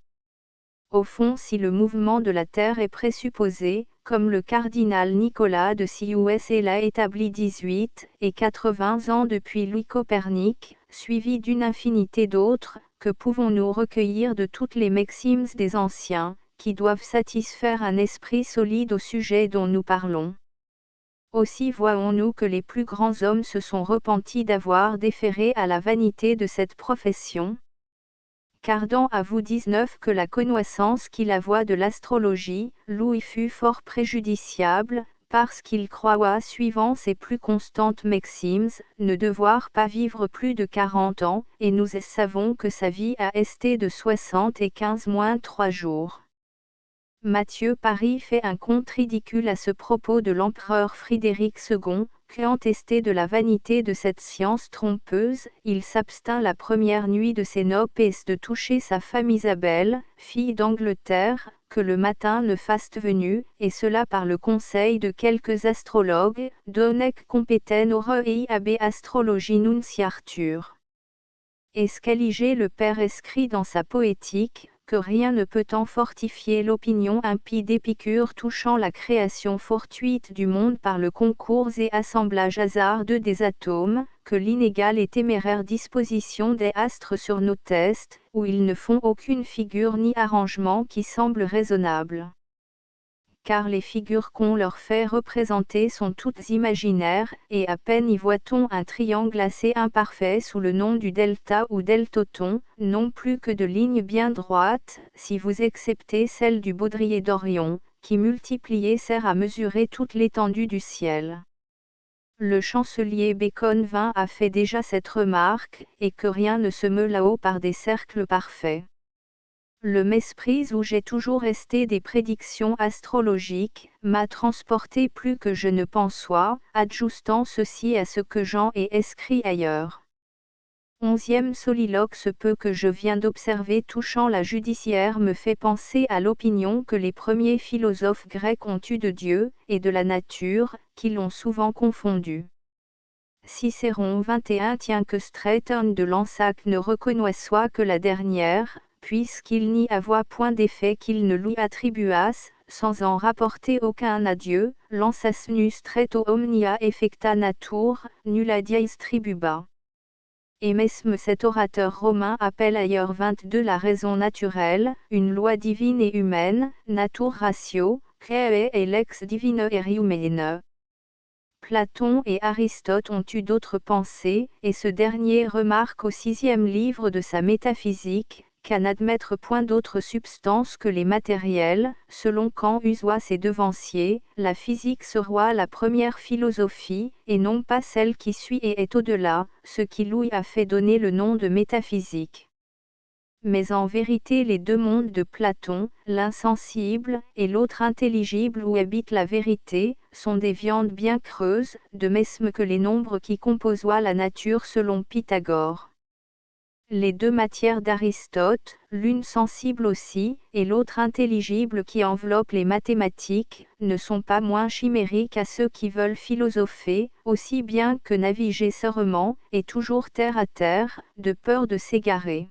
Au fond, si le mouvement de la Terre est présupposé, comme le cardinal Nicolas de Siusley l'a établi 18 et 80 ans depuis Louis Copernic, suivi d'une infinité d'autres, que pouvons-nous recueillir de toutes les maximes des anciens, qui doivent satisfaire un esprit solide au sujet dont nous parlons? Aussi voyons-nous que les plus grands hommes se sont repentis d'avoir déféré à la vanité de cette profession. Cardan avoue 19 que la connaissance qu'il avoit de l'astrologie, lui fut fort préjudiciable, parce qu'il croit, suivant ses plus constantes maximes, ne devoir pas vivre plus de 40 ans, et nous savons que sa vie a été de 75 - 3 jours. Matthieu Paris fait un conte ridicule à ce propos de l'empereur Frédéric II, créant testé de la vanité de cette science trompeuse, il s'abstint la première nuit de ses noces de toucher sa femme Isabelle, fille d'Angleterre, que le matin ne fasse venue, et cela par le conseil de quelques astrologues, donec competen aureei ab astrologie nunciartur. Et Scaliger le père écrit dans sa poétique, que rien ne peut en fortifier l'opinion impie d'Épicure touchant la création fortuite du monde par le concours et assemblage hasardeux des atomes, que l'inégale et téméraire disposition des astres sur nos tests, où ils ne font aucune figure ni arrangement qui semble raisonnable. Car les figures qu'on leur fait représenter sont toutes imaginaires, et à peine y voit-on un triangle assez imparfait sous le nom du delta ou deltoton, non plus que de lignes bien droites, si vous exceptez celle du baudrier d'Orion, qui multiplié sert à mesurer toute l'étendue du ciel. Le chancelier Bacon a fait déjà cette remarque, et que rien ne se meut là-haut par des cercles parfaits. Le mesprise où j'ai toujours resté des prédictions astrologiques, m'a transporté plus que je ne pensois, adjustant ceci à ce que Jean ait écrit ailleurs. 11e soliloque. Ce peu que je viens d'observer touchant la judiciaire me fait penser à l'opinion que les premiers philosophes grecs ont eue de Dieu, et de la nature, qui l'ont souvent confondu. Cicéron 21 tient que Straton de Lansac ne reconnaisse que la dernière, puisqu'il n'y avoit point d'effet qu'il ne lui attribuasse, sans en rapporter aucun à Dieu, lansas nus treto omnia effecta natur, nulla dies tribuba. Et mesme cet orateur romain appelle ailleurs 22 la raison naturelle, une loi divine et humaine, natur ratio, creae et lex divine eriumene. Platon et Aristote ont eu d'autres pensées, et ce dernier remarque au 6e livre de sa Métaphysique, qu'à n'admettre point d'autre substance que les matériels, selon Kant usoit ses devanciers, la physique sera la première philosophie, et non pas celle qui suit et est au-delà, ce qui lui a fait donner le nom de métaphysique. Mais en vérité les deux mondes de Platon, l'insensible et l'autre intelligible où habite la vérité, sont des viandes bien creuses, de mesme que les nombres qui composoient la nature selon Pythagore. Les deux matières d'Aristote, l'une sensible aussi, et l'autre intelligible qui enveloppe les mathématiques, ne sont pas moins chimériques à ceux qui veulent philosopher, aussi bien que naviguer sereinement, et toujours terre à terre, de peur de s'égarer.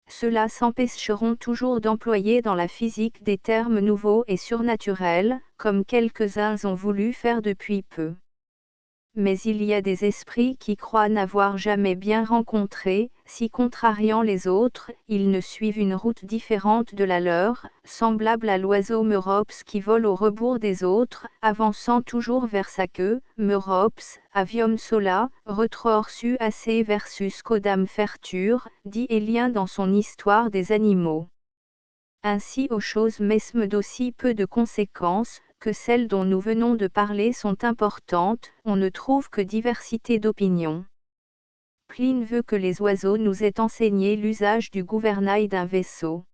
Ceux-là s'empêcheront toujours d'employer dans la physique des termes nouveaux et surnaturels, comme quelques-uns ont voulu faire depuis peu. Mais il y a des esprits qui croient n'avoir jamais bien rencontré, si contrariant les autres, ils ne suivent une route différente de la leur, semblable à l'oiseau Merops qui vole au rebours des autres, avançant toujours vers sa queue, Merops, avium sola, retroorsu ace versus codam fertur, dit Élien dans son Histoire des animaux. Ainsi aux choses mesmes d'aussi peu de conséquences, que celles dont nous venons de parler sont importantes, on ne trouve que diversité d'opinions. Pline veut que les oiseaux nous aient enseigné l'usage du gouvernail d'un vaisseau.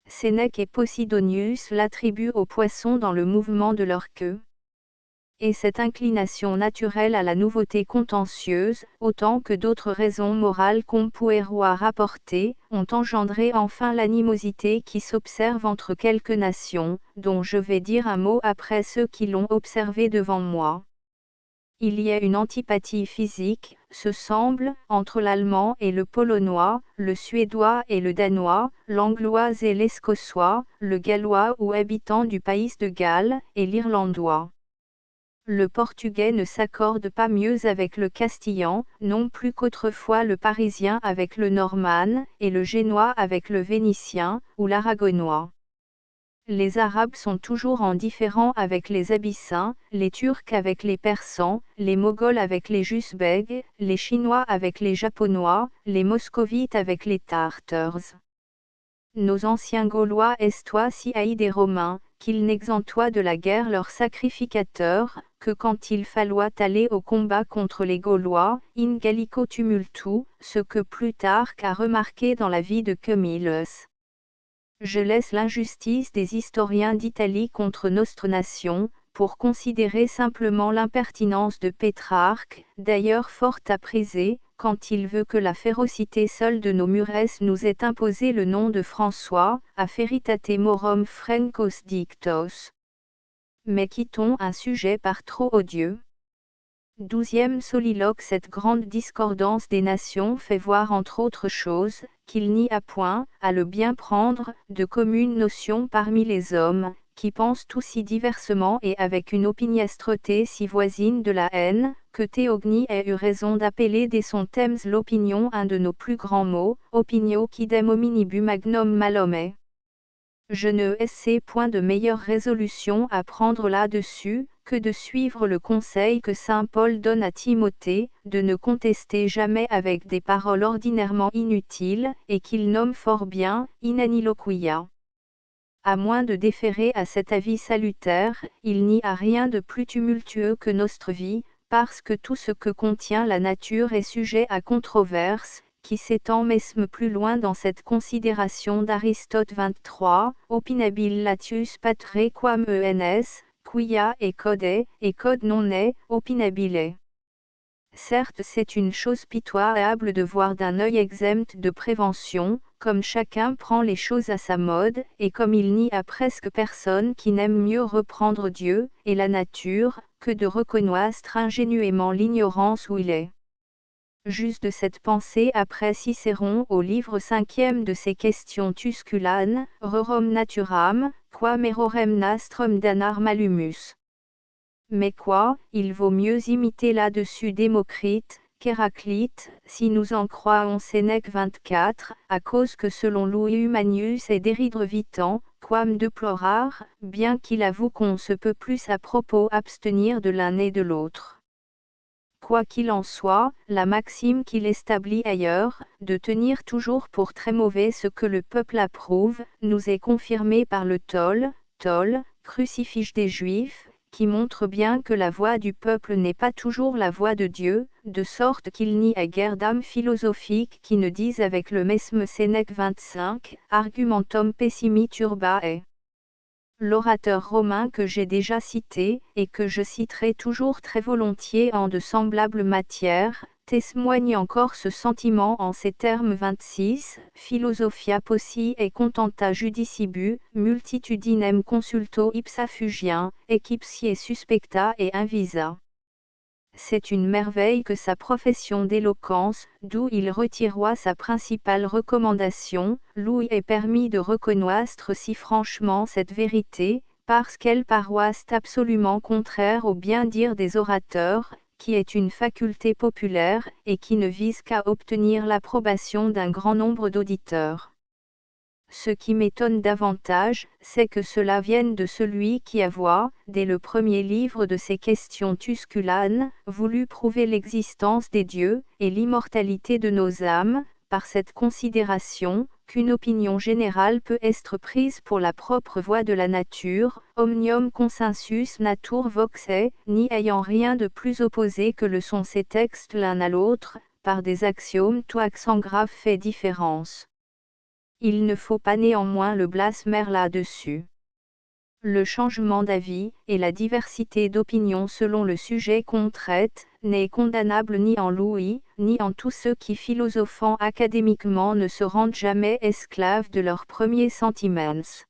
Sénèque et Posidonius l'attribuent aux poissons dans le mouvement de leur queue. Et cette inclination naturelle à la nouveauté contentieuse, autant que d'autres raisons morales qu'on pourrait rapporter, ont engendré enfin l'animosité qui s'observe entre quelques nations, dont je vais dire un mot après ceux qui l'ont observé devant moi. Il y a une antipathie physique, se semble, entre l'allemand et le polonois, le suédois et le danois, l'anglois et l'escossois, le gallois ou habitant du pays de Galles, et l'irlandois. Le portugais ne s'accorde pas mieux avec le castillan, non plus qu'autrefois le parisien avec le norman, et le génois avec le vénitien, ou l'aragonois. Les Arabes sont toujours en différend avec les Abyssins, les Turcs avec les Persans, les Moghols avec les Jusbegs, les Chinois avec les Japonois, les Moscovites avec les Tartars. Nos anciens Gaulois estoient si haïs des Romains, qu'ils n'exemptoient de la guerre leurs sacrificateurs, que quand il falloit aller au combat contre les Gaulois, in gallico tumultu, ce que Plutarque a remarqué dans la vie de Camillus. Je laisse l'injustice des historiens d'Italie contre notre nation, pour considérer simplement l'impertinence de Pétrarque, d'ailleurs fort apprisé, quand il veut que la férocité seule de nos mures nous ait imposé le nom de François, a feritate morum Francos dictos. Mais quittons un sujet par trop odieux. 12e soliloque. Cette grande discordance des nations fait voir entre autres choses, qu'il n'y a point, à le bien prendre, de commune notion parmi les hommes, qui pensent tous si diversement et avec une opiniâtreté si voisine de la haine, que Théognie a eu raison d'appeler dès son thème l'opinion un de nos plus grands mots, opinio quidem hominibus magnum malum est. Je ne sais point de meilleure résolution à prendre là-dessus, que de suivre le conseil que saint Paul donne à Timothée, de ne contester jamais avec des paroles ordinairement inutiles, et qu'il nomme fort bien, inaniloquia. À moins de déférer à cet avis salutaire, il n'y a rien de plus tumultueux que notre vie, parce que tout ce que contient la nature est sujet à controverse, qui s'étend mesme plus loin dans cette considération d'Aristote 23, opinabile latius patre quam ens, quia et code non est, opinabile. Certes, c'est une chose pitoyable de voir d'un œil exempt de prévention, comme chacun prend les choses à sa mode, et comme il n'y a presque personne qui n'aime mieux reprendre Dieu, et la nature, que de reconnaître ingénuément l'ignorance où il est. Juste de cette pensée après Cicéron au livre 5e de ses questions Tusculanes, rerum naturam, quam errorem nostrum danar malumus. Mais quoi, il vaut mieux imiter là-dessus Démocrite, qu'Héraclite, si nous en croyons Sénèque 24, à cause que selon Louis Humanius et Déridre Vitan, quam deplorar, bien qu'il avoue qu'on se peut plus à propos abstenir de l'un et de l'autre. Quoi qu'il en soit, la maxime qu'il établit ailleurs, de tenir toujours pour très mauvais ce que le peuple approuve, nous est confirmée par le Tolle, crucifix des Juifs, qui montre bien que la voix du peuple n'est pas toujours la voix de Dieu, de sorte qu'il n'y a guère d'âme philosophique qui ne dise avec le mesme Sénèque 25, argumentum pessimi turbae. L'orateur romain que j'ai déjà cité, et que je citerai toujours très volontiers en de semblables matières, témoigne encore ce sentiment en ces termes 26, Philosophia possi et contenta judicibu, multitudinem consulto ipsa fugien, equipsie suspecta et invisa. C'est une merveille que sa profession d'éloquence, d'où il retira sa principale recommandation, lui est permis de reconnaître si franchement cette vérité, parce qu'elle paroisse absolument contraire au bien-dire des orateurs, qui est une faculté populaire, et qui ne vise qu'à obtenir l'approbation d'un grand nombre d'auditeurs. Ce qui m'étonne davantage, c'est que cela vienne de celui qui a, dès le premier livre de ses questions tusculanes, voulu prouver l'existence des dieux, et l'immortalité de nos âmes, par cette considération, qu'une opinion générale peut être prise pour la propre voix de la nature, omnium consensus natur voxe, n'y ayant rien de plus opposé que le sont ces textes l'un à l'autre, par des axiomes tout accent grave fait différence. Il ne faut pas néanmoins le blasphémer là-dessus. Le changement d'avis, et la diversité d'opinions selon le sujet qu'on traite, n'est condamnable ni en Louis, ni en tous ceux qui philosophant académiquement ne se rendent jamais esclaves de leurs premiers sentiments.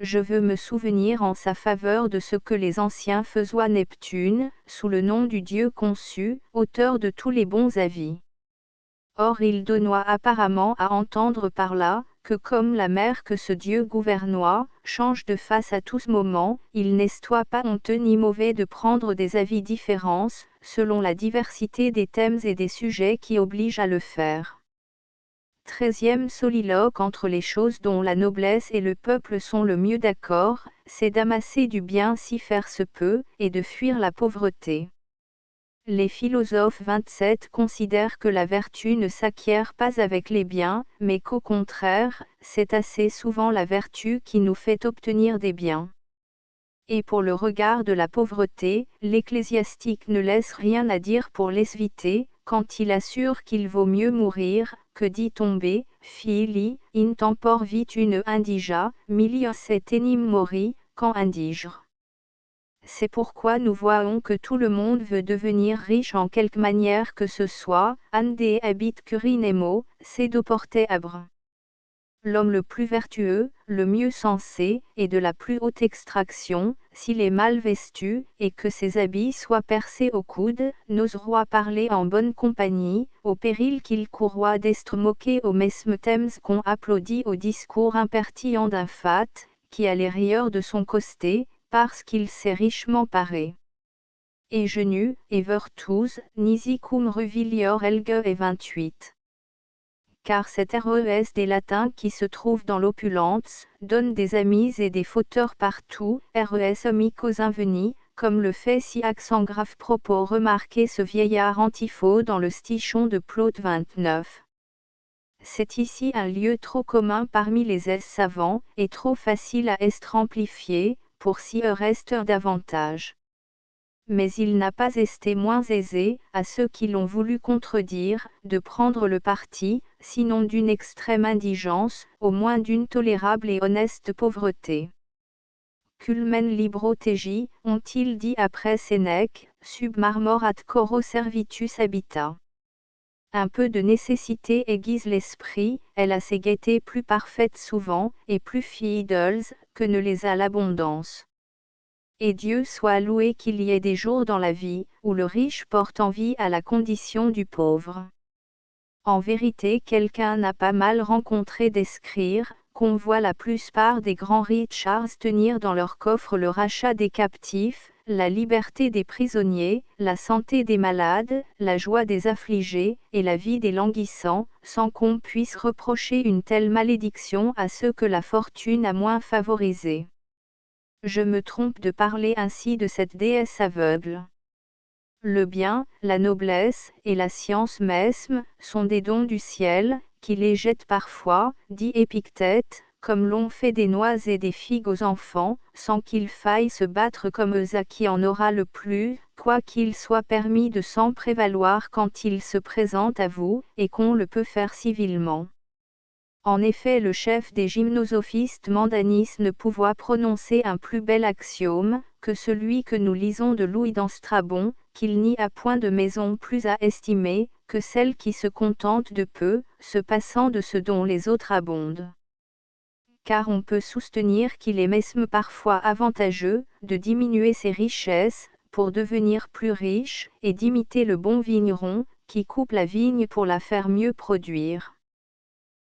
Je veux me souvenir en sa faveur de ce que les anciens faisaient à Neptune, sous le nom du Dieu conçu, auteur de tous les bons avis. Or il donna apparemment à entendre par là, que comme la mer que ce Dieu gouvernoit, change de face à tous moments, il n'est pas honteux ni mauvais de prendre des avis différents, selon la diversité des thèmes et des sujets qui obligent à le faire. 13e soliloque entre les choses dont la noblesse et le peuple sont le mieux d'accord, c'est d'amasser du bien si faire se peut, et de fuir la pauvreté. Les philosophes 27 considèrent que la vertu ne s'acquiert pas avec les biens, mais qu'au contraire, c'est assez souvent la vertu qui nous fait obtenir des biens. Et pour le regard de la pauvreté, l'ecclésiastique ne laisse rien à dire pour l'éviter, quand il assure qu'il vaut mieux mourir, que d'y tomber, fili, in tempore vitune indigea, milios et enim mori, quand indigre. C'est pourquoi nous voyons que tout le monde veut devenir riche en quelque manière que ce soit, ande habit curinemo, sedo porte abre. L'homme le plus vertueux, le mieux sensé, et de la plus haute extraction, s'il est mal vêtu, et que ses habits soient percés au coude, n'osera parler en bonne compagnie, au péril qu'il courroie d'être moqué au mesme thèmes qu'on applaudit au discours impertinent d'un fat, qui a les rieurs de son costé, parce qu'il s'est richement paré. Et genu, et vertus, nisi cum revilior elge et 28. Car cet RES des latins qui se trouve dans l'opulence, donne des amis et des fauteurs partout, RES amicos inveni, comme le fait si accent grave propos remarquer ce vieillard antifaux dans le stichon de Plaute 29. C'est ici un lieu trop commun parmi les savants, et trop facile à être amplifié, pour s'y rester davantage. Mais il n'a pas été moins aisé, à ceux qui l'ont voulu contredire, de prendre le parti, sinon d'une extrême indigence, au moins d'une tolérable et honnête pauvreté. Culmen libro tegi, ont-ils dit après Sénèque, sub marmorat coro servitus habita. Un peu de nécessité aiguise l'esprit, elle a ses gaietés plus parfaites souvent, et plus fidèles, que ne les a l'abondance. Et Dieu soit loué qu'il y ait des jours dans la vie, où le riche porte envie à la condition du pauvre. En vérité, quelqu'un n'a pas mal rencontré d'écrire, qu'on voit la plupart des grands richards tenir dans leur coffre le rachat des captifs, la liberté des prisonniers, la santé des malades, la joie des affligés, et la vie des languissants, sans qu'on puisse reprocher une telle malédiction à ceux que la fortune a moins favorisés. Je me trompe de parler ainsi de cette déesse aveugle. Le bien, la noblesse, et la science même, sont des dons du ciel, qui les jettent parfois, dit Épictète, comme l'on fait des noix et des figues aux enfants, sans qu'il faille se battre comme eux à qui en aura le plus, quoiqu'il soit permis de s'en prévaloir quand il se présente à vous, et qu'on le peut faire civilement. En effet, le chef des gymnosophistes Mandanis ne pouvait prononcer un plus bel axiome, que celui que nous lisons de Louis dans Strabon, qu'il n'y a point de maison plus à estimer, que celle qui se contente de peu, se passant de ce dont les autres abondent. Car on peut soutenir qu'il est même parfois avantageux, de diminuer ses richesses, pour devenir plus riche, et d'imiter le bon vigneron, qui coupe la vigne pour la faire mieux produire.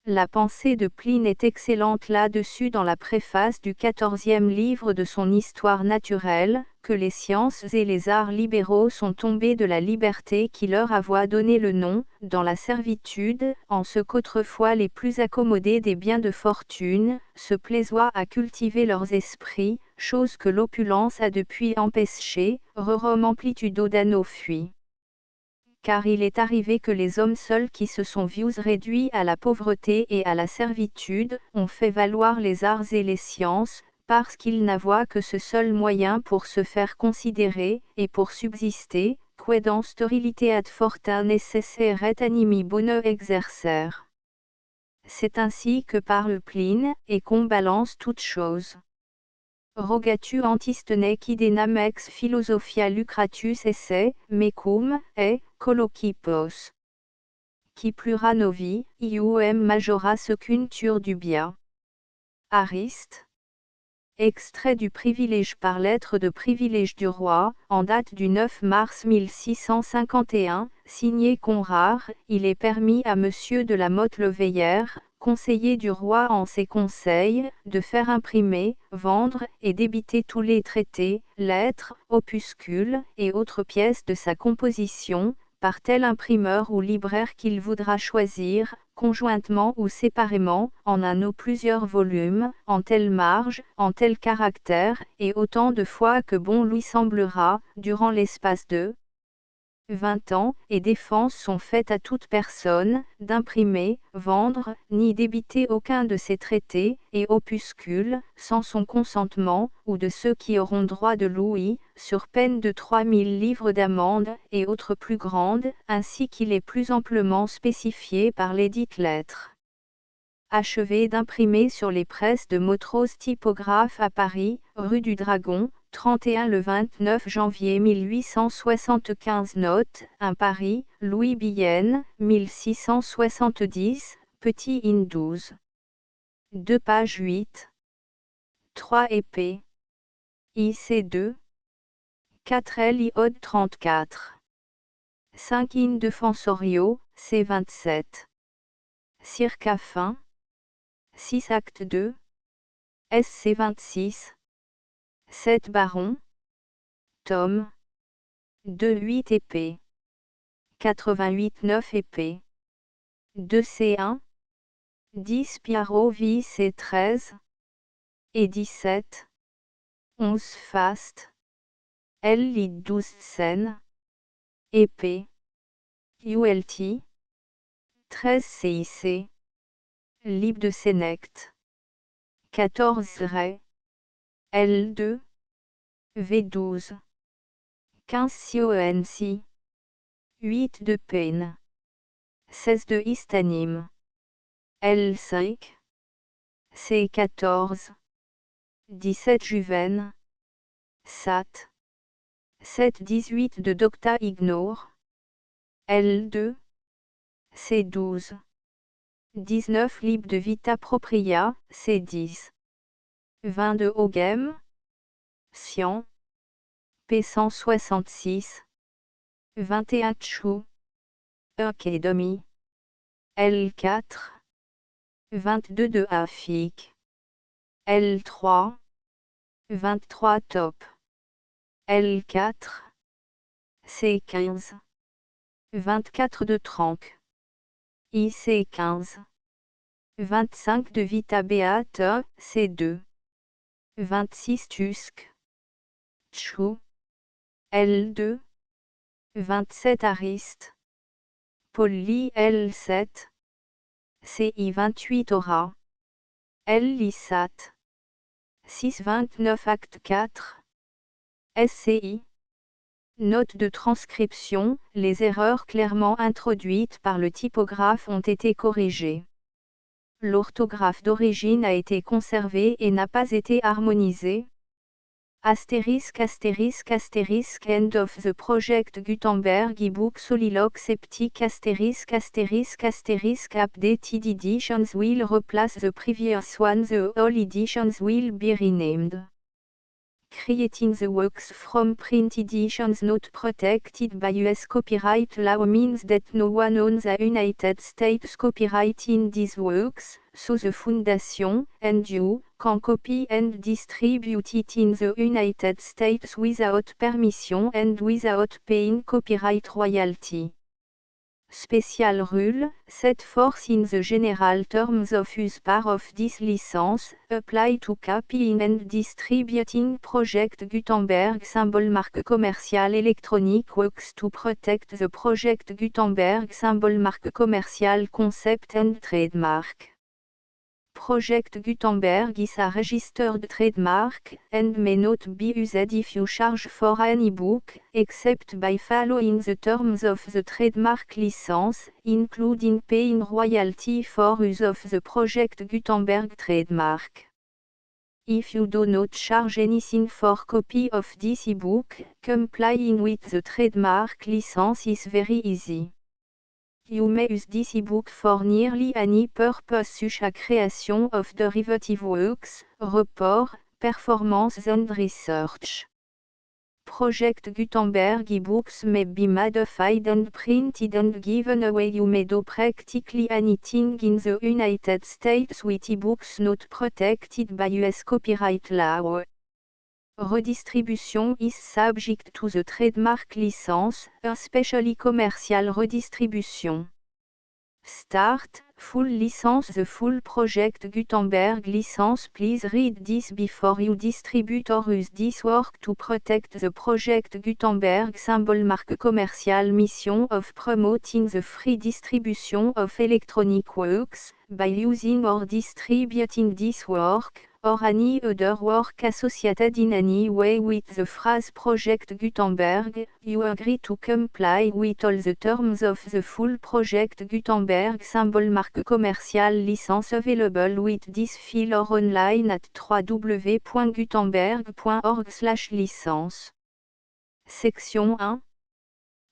La pensée de Pline est excellente là-dessus dans la préface du 14e livre de son Histoire naturelle, que les sciences et les arts libéraux sont tombés de la liberté qui leur avait donné le nom, dans la servitude, en ce qu'autrefois les plus accommodés des biens de fortune, se plaisoient à cultiver leurs esprits, chose que l'opulence a depuis empêché, rerom amplitudo d'anno fuit. Car il est arrivé que les hommes seuls qui se sont vus réduits à la pauvreté et à la servitude, ont fait valoir les arts et les sciences, parce qu'ils n'avaient que ce seul moyen pour se faire considérer, et pour subsister, quaedam sterilitateat forta necessaret animi bone exercer. C'est ainsi que parle Pline, et qu'on balance toutes choses. Rogatu antistene quidem ex philosophia lucratus esse, mecum, colloquipos. Qui plura novi, ium majora secuntur dubia. Ariste. Extrait du privilège par lettre de privilège du roi, en date du 9 mars 1651, signé Conrart. Il est permis à Monsieur de la Motte-Leveillère, conseiller du roi en ses conseils, de faire imprimer, vendre et débiter tous les traités, lettres, opuscules et autres pièces de sa composition, par tel imprimeur ou libraire qu'il voudra choisir, conjointement ou séparément, en un ou plusieurs volumes, en telle marge, en tel caractère, et autant de fois que bon lui semblera, durant l'espace de 20 ans, et défense sont faites à toute personne, d'imprimer, vendre, ni débiter aucun de ces traités et opuscules, sans son consentement, ou de ceux qui auront droit de l'ouïe, sur peine de 3000 livres d'amende, et autres plus grandes, ainsi qu'il est plus amplement spécifié par lesdites lettres. Achevé d'imprimer sur les presses de Montrose typographe à Paris, rue du Dragon, 31 le 29 janvier 1875. Note, 1 Paris, Louis Bienne, 1670, petit in 12. 2 page 8. 3 épée. IC2. 4 LIOD 34. 5 in Defensorio, C27. Circa fin. 6 acte 2. SC 26. 7 baron. Tome. 2 8 épée. 88 9 épée. 2 C1. 10 Piaro V C13. Et 17. 11 Fast. L lit 12 scènes. Épée. ULT. 13 CIC. Lib de Sénect. 14 Ray. L2. V12. 15 CONC. 8 de Payne. 16 de Histanime. L5. C14. 17 Juven. Sat. 7 18 de Docta Ignore. L2. C12. 19 Lib de Vita Propria, C10. 20 de Ogem. Sian. P166. 21 Chou. Academy. L4. 22 de Afik. L3. 23 Top. L4. C15. 24 de Trank. IC15. 25 de Vita Beata, C2. 26 Tusk. Chou. L2. 27 Ariste. Polly L7. CI 28 Aura. L Lissat. 629 Acte 4. SCI. Note de transcription, les erreurs clairement introduites par le typographe ont été corrigées. L'orthographe d'origine a été conservée et n'a pas été harmonisée. Astérisque astérisque astérisque End of the Project Gutenberg eBook Soliloque Septique astérisque astérisque astérisque Updated editions will replace the previous one. The all editions will be renamed. Creating the works from print editions not protected by US copyright law means that no one owns the United States copyright in these works, so the Foundation and you can copy and distribute it in the United States without permission and without paying copyright royalty. Special rule, set forth in the general terms of use part of this license, apply to copying and distributing Project Gutenberg symbol marque commercial electronic works to protect the Project Gutenberg symbol marque commercial concept and trademark. Project Gutenberg is a registered trademark, and may not be used if you charge for an ebook, except by following the terms of the trademark license, including paying royalty for use of the Project Gutenberg trademark. If you do not charge anything for copy of this ebook, complying with the trademark license is very easy. You may use this ebook for nearly any purpose such as creation of derivative works, report, Performance and Research. Project Gutenberg ebooks may be modified and printed and given away. You may do practically anything in the United States with ebooks not protected by US copyright law. Redistribution is subject to the trademark license, especially commercial redistribution. Start, full license. The full Project Gutenberg license. Please read this before you distribute or use this work to protect the Project Gutenberg symbol mark. Commercial mission of promoting the free distribution of electronic works, by using or distributing this work, or any other work associated in any way with the phrase Project Gutenberg. You agree to comply with all the terms of the full Project Gutenberg symbol mark commercial license available with this file or online at www.gutenberg.org/licence. Section 1.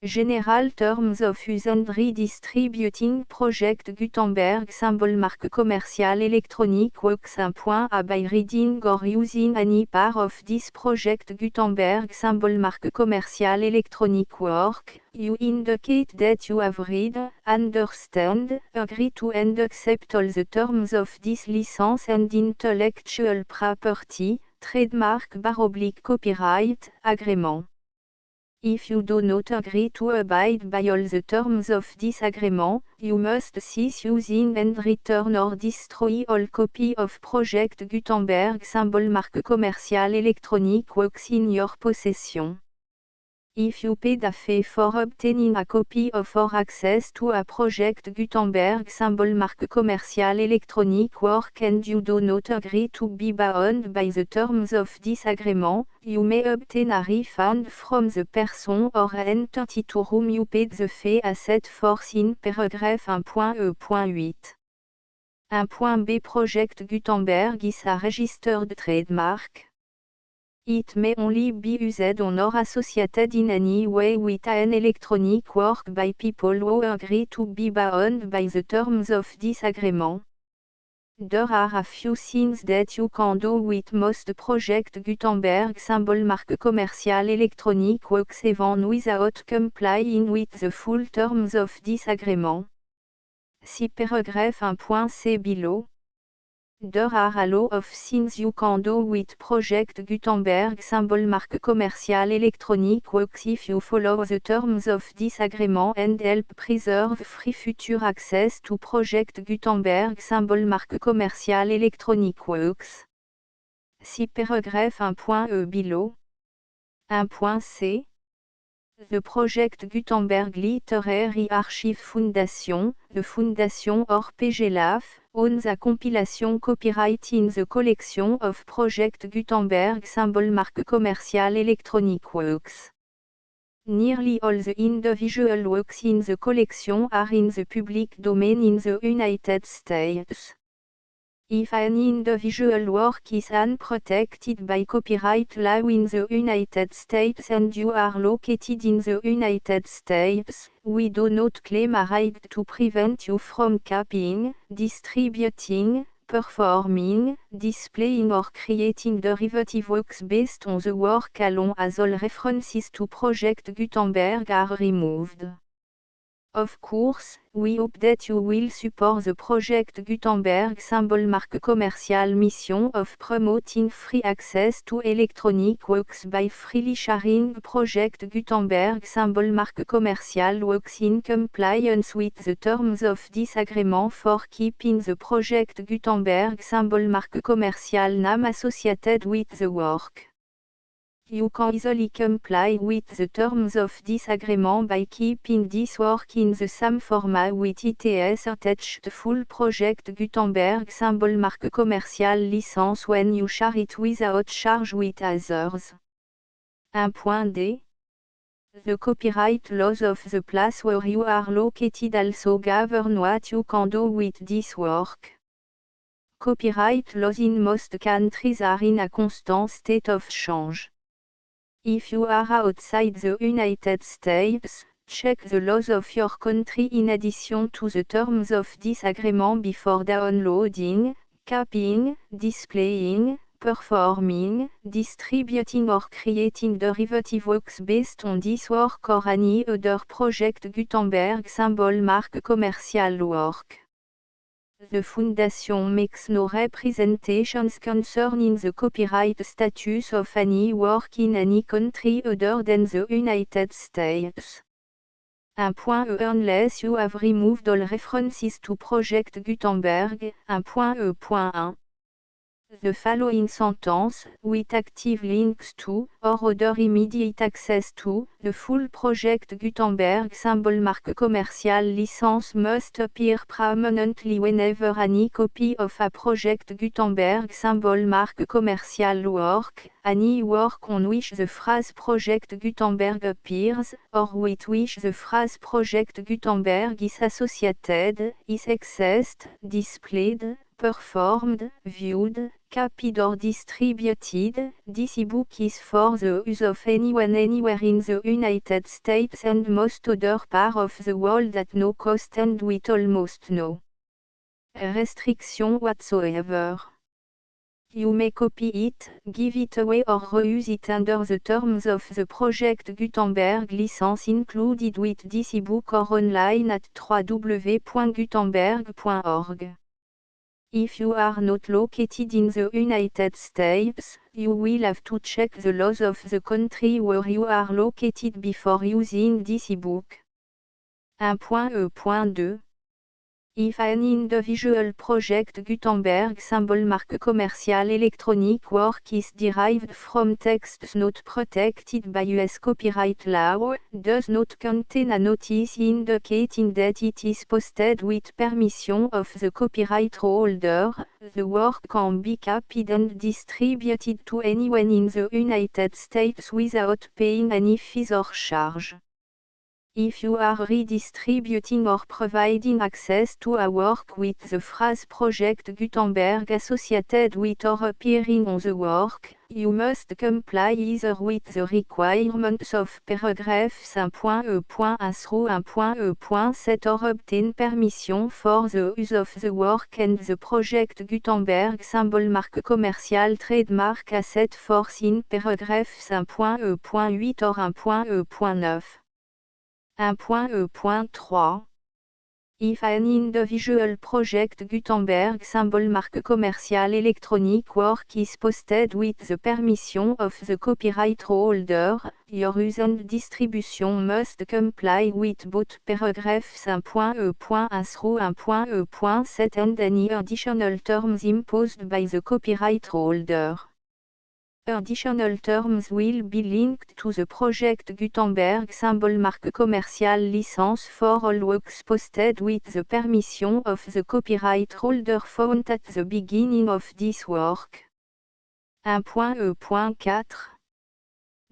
General Terms of Use and Redistributing Project Gutenberg symbol mark commercial electronic works. 1.a By reading or using any part of this Project Gutenberg symbol mark commercial electronic work, you indicate that you have read, understand, agree to and accept all the terms of this license and intellectual property, trademark/copyright, agreement. If you do not agree to abide by all the terms of this agreement, you must cease using and return or destroy all copy of Project Gutenberg symbol mark commercial electronic works in your possession. If you paid a fee for obtaining a copy of or access to a Project Gutenberg symbol mark commercial electronic work and you do not agree to be bound by the terms of this agreement, you may obtain a refund from the person or entity to whom you paid the fee as set forth in paragraph 1.e.8. 1.b Project Gutenberg is a registered trademark. It may only be used on or associated in any way with an electronic work by people who agree to be bound by the terms of this agreement. There are a few things that you can do with most Project Gutenberg symbol mark commercial electronic works even without complying with the full terms of this agreement. See paragraph 1.c below. There are a lot of things you can do with Project Gutenberg symbol mark commercial electronic works if you follow the terms of this agreement and help preserve free future access to Project Gutenberg symbol mark commercial electronic works. See paragraph 1.e below. 1.c. The Project Gutenberg Literary Archive Foundation, the Foundation or PGLAF, owns a compilation copyright in the collection of Project Gutenberg symbol mark commercial electronic works. Nearly all the individual works in the collection are in the public domain in the United States. If an individual work is unprotected by copyright law in the United States and you are located in the United States, we do not claim a right to prevent you from copying, distributing, performing, displaying or creating derivative works based on the work alone as all references to Project Gutenberg are removed. Of course, we hope that you will support the Project Gutenberg symbol mark commercial mission of promoting free access to electronic works by freely sharing Project Gutenberg symbol mark commercial works in compliance with the terms of this agreement for keeping the Project Gutenberg symbol mark commercial name associated with the work. You can easily comply with the terms of this agreement by keeping this work in the same format with its attached full Project Gutenberg symbol mark commercial license when you share it without charge with others. 1.d. The copyright laws of the place where you are located also govern what you can do with this work. Copyright laws in most countries are in a constant state of change. If you are outside the United States, check the laws of your country in addition to the terms of this agreement before downloading, copying, displaying, performing, distributing or creating derivative works based on this work or any other project Gutenberg symbol marque commercial work. The Foundation makes no representations concerning the copyright status of any work in any country other than the United States. Unless you have removed all references to Project Gutenberg. 1.1. The following sentence, with active links to, or other immediate access to, the full Project Gutenberg symbol marque commercial license must appear prominently whenever any copy of a Project Gutenberg symbol marque commercial work, any work on which the phrase Project Gutenberg appears, or with which the phrase Project Gutenberg is associated, is accessed, displayed, performed, viewed, copied or distributed. This e-book is for the use of anyone anywhere in the United States and most other parts of the world at no cost and with almost no restriction whatsoever. You may copy it, give it away or reuse it under the terms of the Project Gutenberg license included with this e-book or online at www.gutenberg.org. If you are not located in the United States, you will have to check the laws of the country where you are located before using this e-book. 1.2. If an individual Project Gutenberg symbol marque commercial electronic work is derived from texts not protected by US copyright law, does not contain a notice indicating that it is posted with permission of the copyright holder, the work can be copied and distributed to anyone in the United States without paying any fees or charge. If you are redistributing or providing access to a work with the phrase Project Gutenberg associated with or appearing on the work, you must comply either with the requirements of paragraphs 1.1 through 1.7 or obtain permission for the use of the work and the Project Gutenberg symbol marque commercial trademark as set forth in paragraphs 1.8 or 1.9. 1.3. If an individual Project Gutenberg symbol marque commercial electronic work is posted with the permission of the copyright holder, your use and distribution must comply with both paragraphs 1.1 through 1.7 and any additional terms imposed by the copyright holder. Additional terms will be linked to the Project Gutenberg symbol marque commercial license for all works posted with the permission of the copyright holder found at the beginning of this work. 1.4.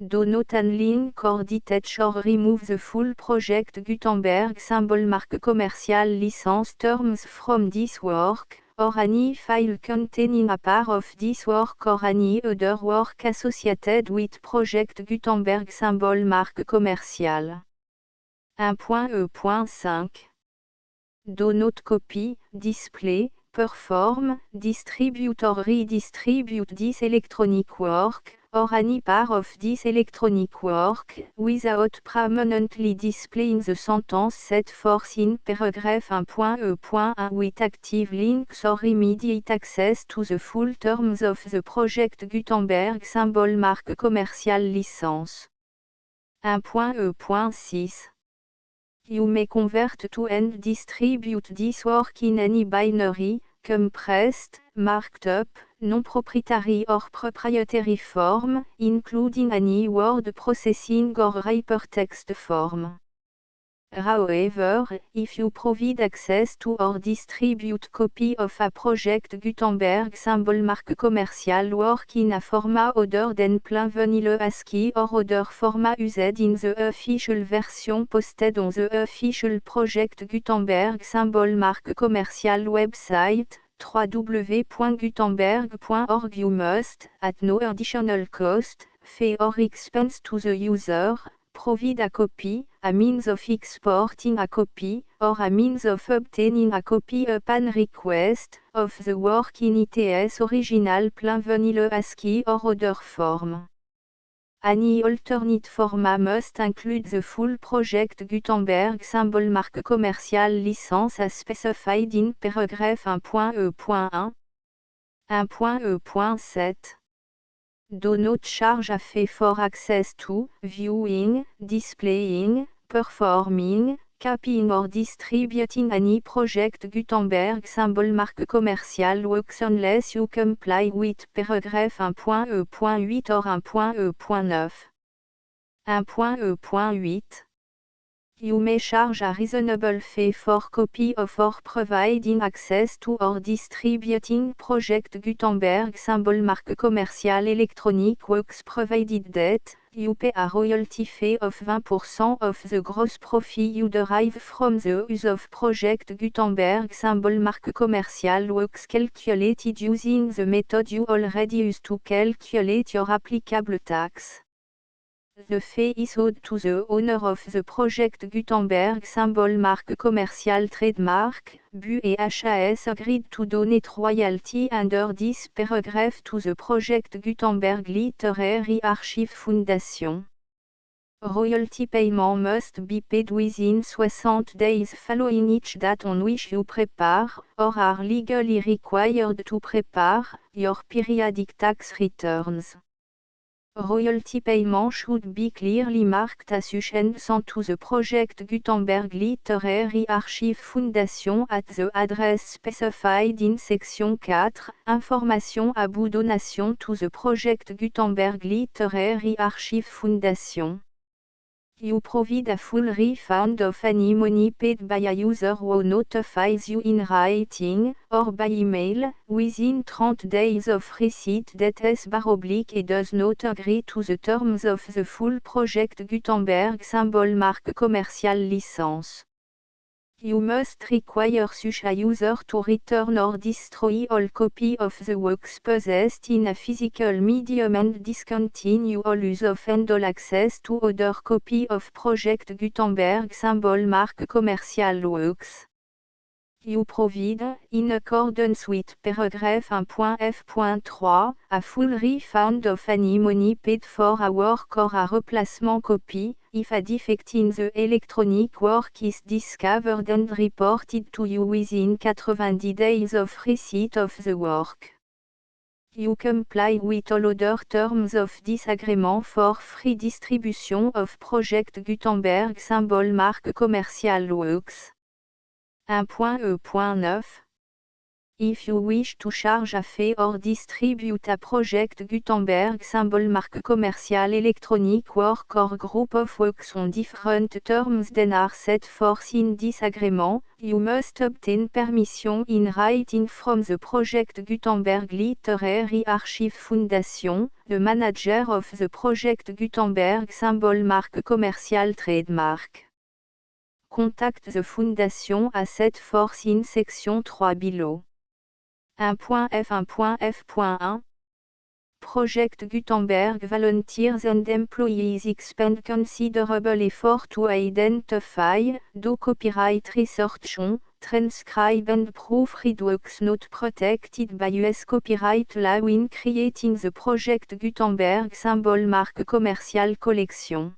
Do not unlink or detach or remove the full Project Gutenberg symbol marque commercial license terms from this work, or any file containing a part of this work or any other work associated with Project Gutenberg symbol marque commercial. 1.5. Do not copy, display, perform, distribute or redistribute this electronic work, or any part of this electronic work, without permanently displaying the sentence set forth in paragraph 1.1 with active links or immediate access to the full terms of the Project Gutenberg symbol marque commercial license. 1.6. You may convert to and distribute this work in any binary, compressed, marked up, non-proprietary or proprietary form, including any word processing or hypertext form. However, if you provide access to or distribute copy of a Project Gutenberg symbol marque commercial work in a format other than plain vanilla ASCII or other format used in the official version posted on the official Project Gutenberg symbol marque commercial website, www.gutenberg.org, you must, at no additional cost, fee or expense to the user, provide a copy, a means of exporting a copy, or a means of obtaining a copy upon request, of the work in its original plain vanilla ASCII or other form. Any alternate format must include the full Project Gutenberg symbol marque commerciale licence as specified in paragraph 1.e.1. 1.e.7. Do not charge a fee for access to, viewing, displaying, performing, copying or distributing any Project Gutenberg symbol marque commerciale works unless you comply with paragraph 1.e.8 or 1.e.9. 1.e.8. You may charge a reasonable fee for copy of or providing access to or distributing Project Gutenberg symbol marque commerciale electronic works provided that you pay a royalty fee of 20% of the gross profit you derive from the use of Project Gutenberg symbol marque commerciale works calculated using the method you already use to calculate your applicable tax. The fee is owed to the owner of the Project Gutenberg symbol marque commerciale trademark, BU et HAS agreed to donate royalty under this paragraph to the Project Gutenberg Literary Archive Foundation. Royalty payment must be paid within 60 days following each date on which you prepare, or are legally required to prepare, your periodic tax returns. Royalty payment should be clearly marked as sent to the Project Gutenberg Literary Archive Foundation at the address specified in Section 4, Information à bout donation to the Project Gutenberg Literary Archive Foundation. You provide a full refund of any money paid by a user who notifies you in writing, or by email, within 30 days of receipt that // does not agree to the terms of the full Project Gutenberg symbol marque commerciale licence. You must require such a user to return or destroy all copy of the works possessed in a physical medium and discontinue all use of and all access to other copy of Project Gutenberg symbol marque commerciale works. You provide, in accordance with paragraph 1.f.3, a full refund of any money paid for a work or a replacement copy, if a defect in the electronic work is discovered and reported to you within 90 days of receipt of the work. You comply with all other terms of this agreement for free distribution of Project Gutenberg symbol marque commerciale works. 1.e.9. If you wish to charge a fee or distribute a Project Gutenberg symbol marque commerciale electronic work or group of works on different terms than are set forth in this agreement, you must obtain permission in writing from the Project Gutenberg Literary Archive Foundation, the manager of the Project Gutenberg symbol marque commerciale trademark. Contact the Foundation as set forth in Section 3 below. 1.f.1.f.1 Project Gutenberg volunteers and employees expend considerable effort to identify, do copyright research on, transcribe and proofread works not protected by US copyright law in creating the Project Gutenberg symbol marque commerciale collection.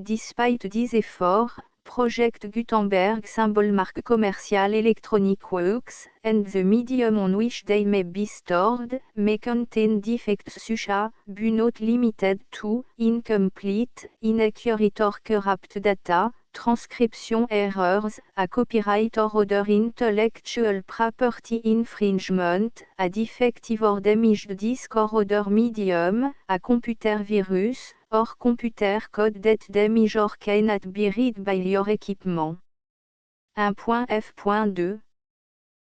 Despite these efforts, Project Gutenberg symbol marque commerciale electronic works, and the medium on which they may be stored, may contain defects such as, but not limited to, incomplete, inaccurate or corrupt data, transcription errors, a copyright or other intellectual property infringement, a defective or damaged disk or other medium, a computer virus, or computer code that damage or cannot be read by your equipment. 1.f.2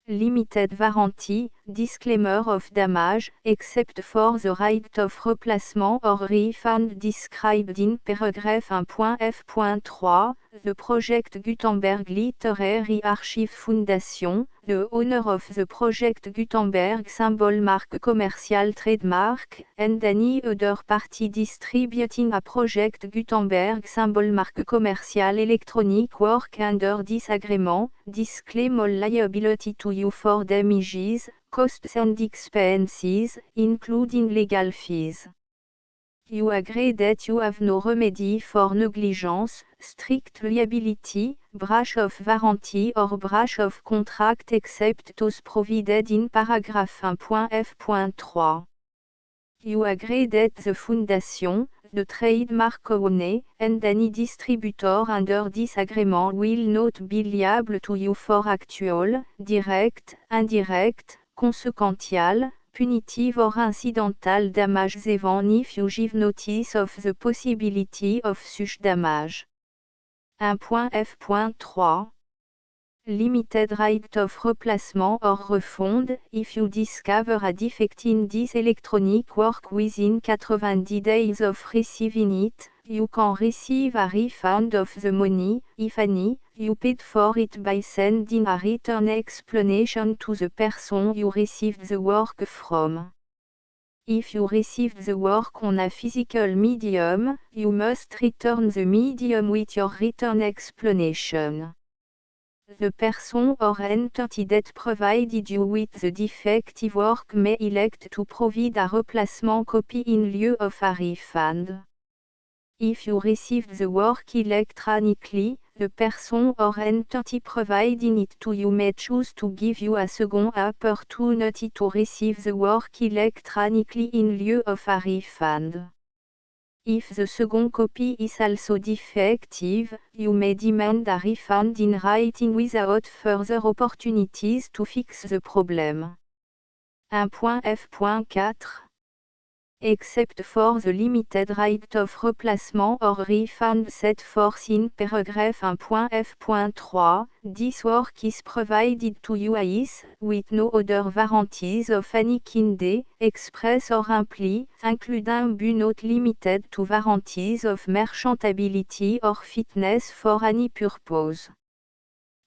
Limited warranty, disclaimer of damage, except for the right of replacement or refund described in paragraph 1.f.3, the project Gutenberg Literary Archive Foundation, the owner of the project Gutenberg symbol mark commercial trademark, and any other party distributing a project Gutenberg symbol mark commercial electronic work under this agreement, disclaim all liability to you for damages, costs and expenses, including legal fees. You agree that you have no remedy for negligence, strict liability, breach of warranty or breach of contract except those provided in paragraph 1.f.3. You agree that the Foundation, the trademark owner, and any distributor under this agreement will not be liable to you for actual, direct, indirect, consequential, punitive or incidental damages even if you give notice of the possibility of such damage. 1.f.3 Limited right of replacement or refund, if you discover a defect in this electronic work within 90 days of receiving it, you can receive a refund of the money, if any, you paid for it by sending a written explanation to the person you received the work from. If you received the work on a physical medium, you must return the medium with your written explanation. The person or entity that provided you with the defective work may elect to provide a replacement copy in lieu of a refund. If you received the work electronically, the person or entity providing it to you may choose to give you a second opportunity to receive the work electronically in lieu of a refund. If the second copy is also defective, you may demand a refund in writing without further opportunities to fix the problem. 1.f.4 Except for the limited right of replacement or refund set forth in paragraph 1.f.3, this work is provided to you as, with no other warranties of any kind, express or implied, including but not limited to warranties of merchantability or fitness for any purpose.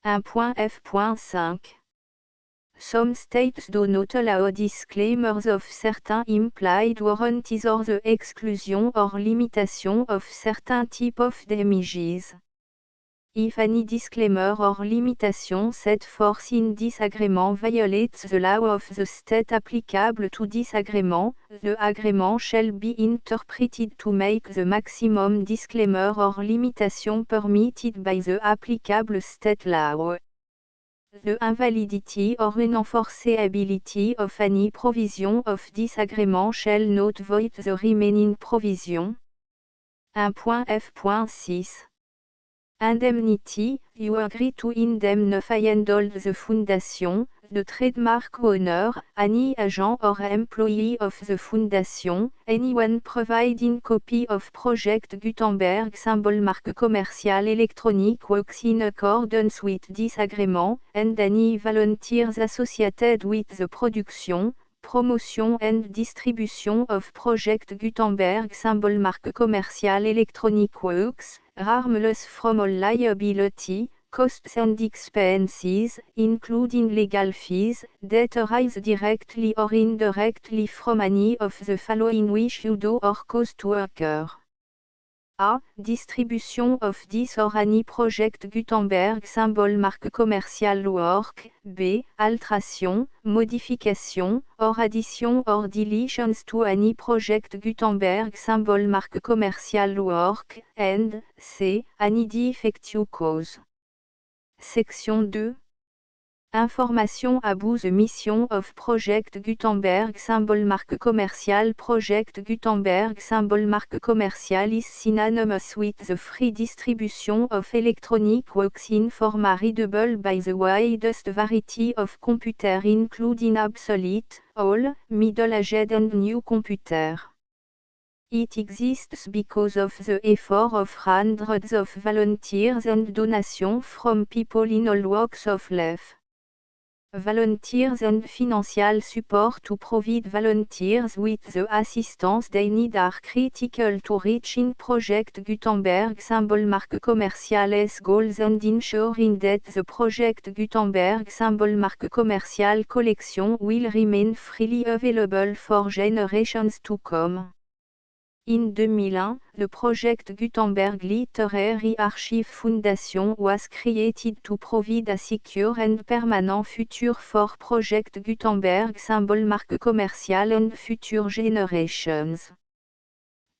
1.f.5 Some states do not allow disclaimers of certain implied warranties or the exclusion or limitation of certain type of damages. If any disclaimer or limitation set forth in this agreement violates the law of the state applicable to this agreement, the agreement shall be interpreted to make the maximum disclaimer or limitation permitted by the applicable state law. The invalidity or unenforceability of any provision of this agreement shall not void the remaining provision. 1.f.6 Indemnity, you agree to indemnify and hold the Foundation, the trademark owner, any agent or employee of the Foundation, anyone providing copy of Project Gutenberg symbol mark commercial electronic works in accordance with this agreement, and any volunteers associated with the production, promotion and distribution of Project Gutenberg symbol mark commercial electronic works, harmless from all liability, costs and expenses, including legal fees, that arise directly or indirectly from any of the following which you do or cause to occur. A. Distribution of this or any Project Gutenberg symbol mark commercial work. B. Alteration, modification, or addition or deletions to any Project Gutenberg symbol mark commercial work. And C. Any defect you cause. Section 2. Information about the mission of Project Gutenberg symbol mark commercial. Project Gutenberg symbol mark commercial is synonymous with the free distribution of electronic works in format readable by the widest variety of computers including obsolete, old, middle-aged and new computers. It exists because of the effort of hundreds of volunteers and donations from people in all walks of life. Volunteers and financial support to provide volunteers with the assistance they need are critical to reaching Project Gutenberg symbol marque commercial S goals and ensuring that the Project Gutenberg symbol marque commercial collection will remain freely available for generations to come. In 2001, the Project Gutenberg Literary Archive Foundation was created to provide a secure and permanent future for Project Gutenberg symbol marque commercial and future generations.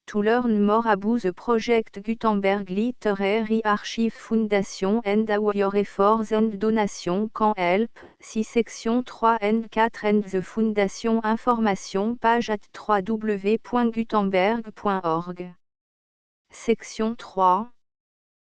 To learn more about the Project Gutenberg Literary Archive Foundation and how your efforts and donations can help, see section 3 and 4 and the Foundation information page at www.gutenberg.org. Section 3.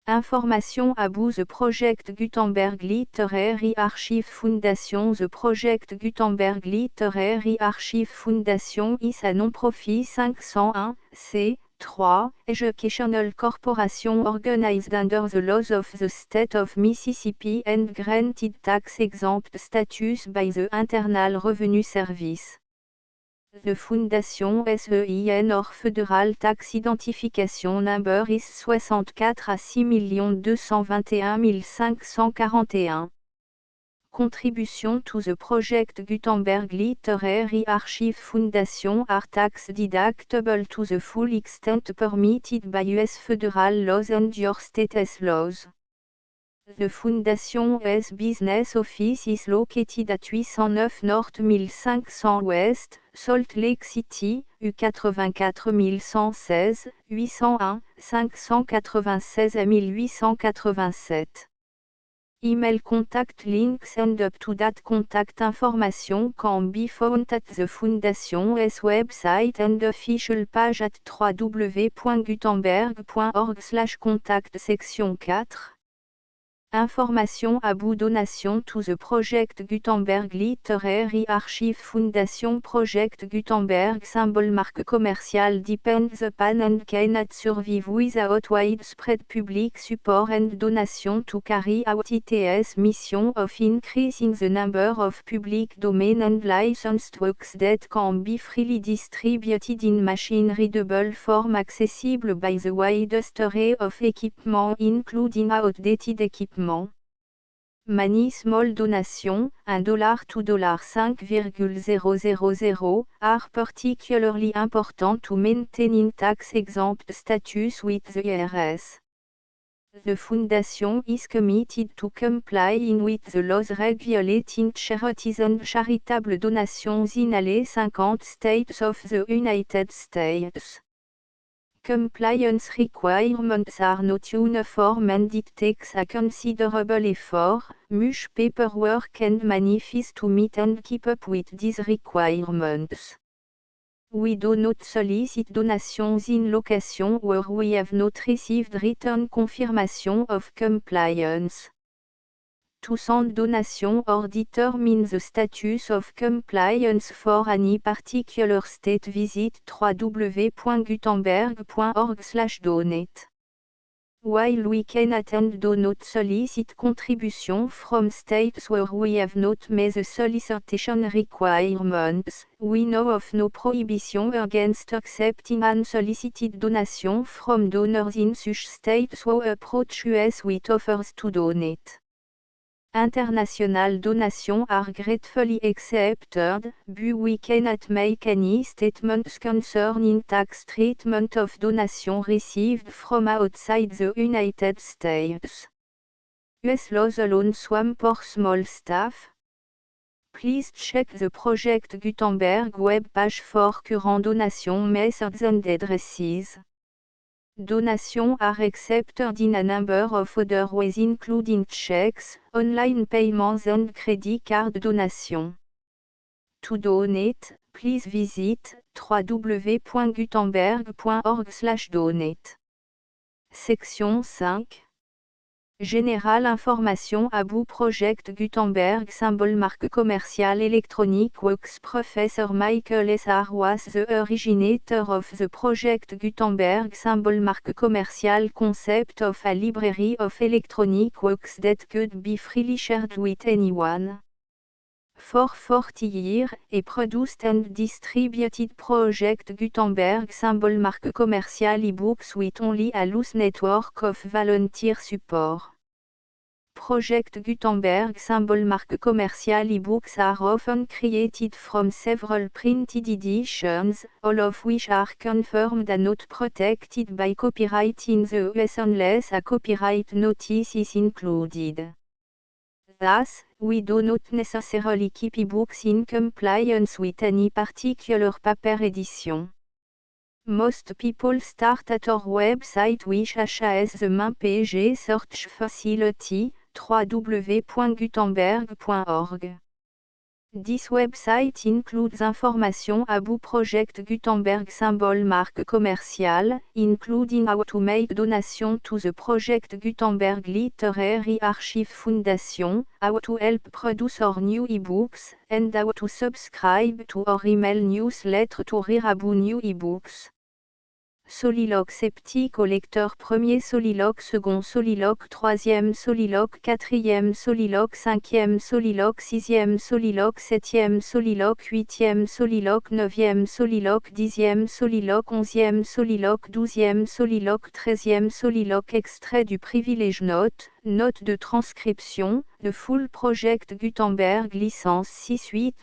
Information about the Project Gutenberg Literary Archive Foundation. The Project Gutenberg Literary Archive Foundation is a non-profit 501(c)(3) educational corporation organized under the laws of the state of Mississippi and granted tax-exempt status by the Internal Revenue Service. The Fondation SEIN or Federal Tax Identification Number is 64 à 6 221 541. Contribution to the Project Gutenberg Literary Archive Foundation are tax deductible to the full extent permitted by US federal laws and your state's laws. The Foundation's business office is located at 809 North 1500 West, Salt Lake City, U84 116, 801, 596 à 1887. Email contact links and up-to-date contact information can be found at the Foundation's website and official page at www.gutenberg.org/contact section 4. Information about donation to the Project Gutenberg Literary Archive Foundation. Project Gutenberg symbol marque commercial depends upon and cannot survive without widespread public support and donation to carry out its mission of increasing the number of public domain and licensed works that can be freely distributed in machine-readable form accessible by the widest array of equipment including outdated equipment. Many small donations, $1 to $5,000, are particularly important to maintaining tax-exempt status with the IRS. The Foundation is committed to complying with the laws regulating charities and charitable donations in all 50 states of the United States. Compliance requirements are not uniform and it takes a considerable effort, much paperwork and money fees to meet and keep up with these requirements. We do not solicit donations in locations where we have not received written confirmation of compliance. To send donation or determine the status of compliance for any particular state, visit www.gutenberg.org/donate. While we cannot and do not solicit contribution from states where we have not met the solicitation requirements, we know of no prohibition against accepting unsolicited donation from donors in such states who approach us with offers to donate. International donations are gratefully accepted, but we cannot make any statements concerning tax treatment of donations received from outside the United States. US laws alone swam for small staff. Please check the Project Gutenberg web page for current donation methods and addresses. Donations are accepted in a number of other ways including checks, online payments and credit card donations. To donate, please visit www.gutenberg.org/donate. Section 5. Général information about Project Gutenberg symbol marque commercial electronic works. Professor Michael S. R. was the originator of the Project Gutenberg symbol marque commercial concept of a library of electronic works that could be freely shared with anyone. For 40 years, et produced and distributed Project Gutenberg symbol marque commercial ebooks with only a loose network of volunteer support. Project Gutenberg symbol marque commercial ebooks are often created from several printed editions, all of which are confirmed and not protected by copyright in the US unless a copyright notice is included. Thus, we do not necessarily keep ebooks in compliance with any particular paper edition. Most people start at our website which has the main page search facility, www.gutenberg.org. This website includes information about Project Gutenberg symbol marque commercial, including how to make donation to the Project Gutenberg Literary Archive Foundation, how to help produce our new ebooks, and how to subscribe to our email newsletter to read about new ebooks. Soliloque sceptique au lecteur premier, soliloque second, soliloque troisième, soliloque quatrième, soliloque cinquième, soliloque sixième, soliloque septième, soliloque huitième, soliloque neuvième, soliloque dixième, soliloque onzième, soliloque douzième, soliloque treizième, soliloque extrait du privilège note de transcription, de full Project Gutenberg licence 58,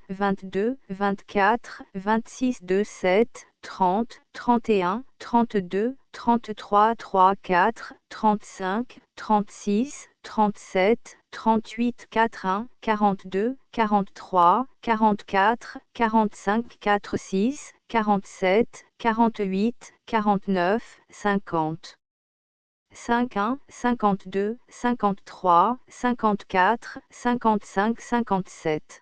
52, 24, 25, 36, 37, 38, 41, 42, 43, 44, 45, 46, 47, 48, 49, 50. 51, 52, 53, 54, 55, 57.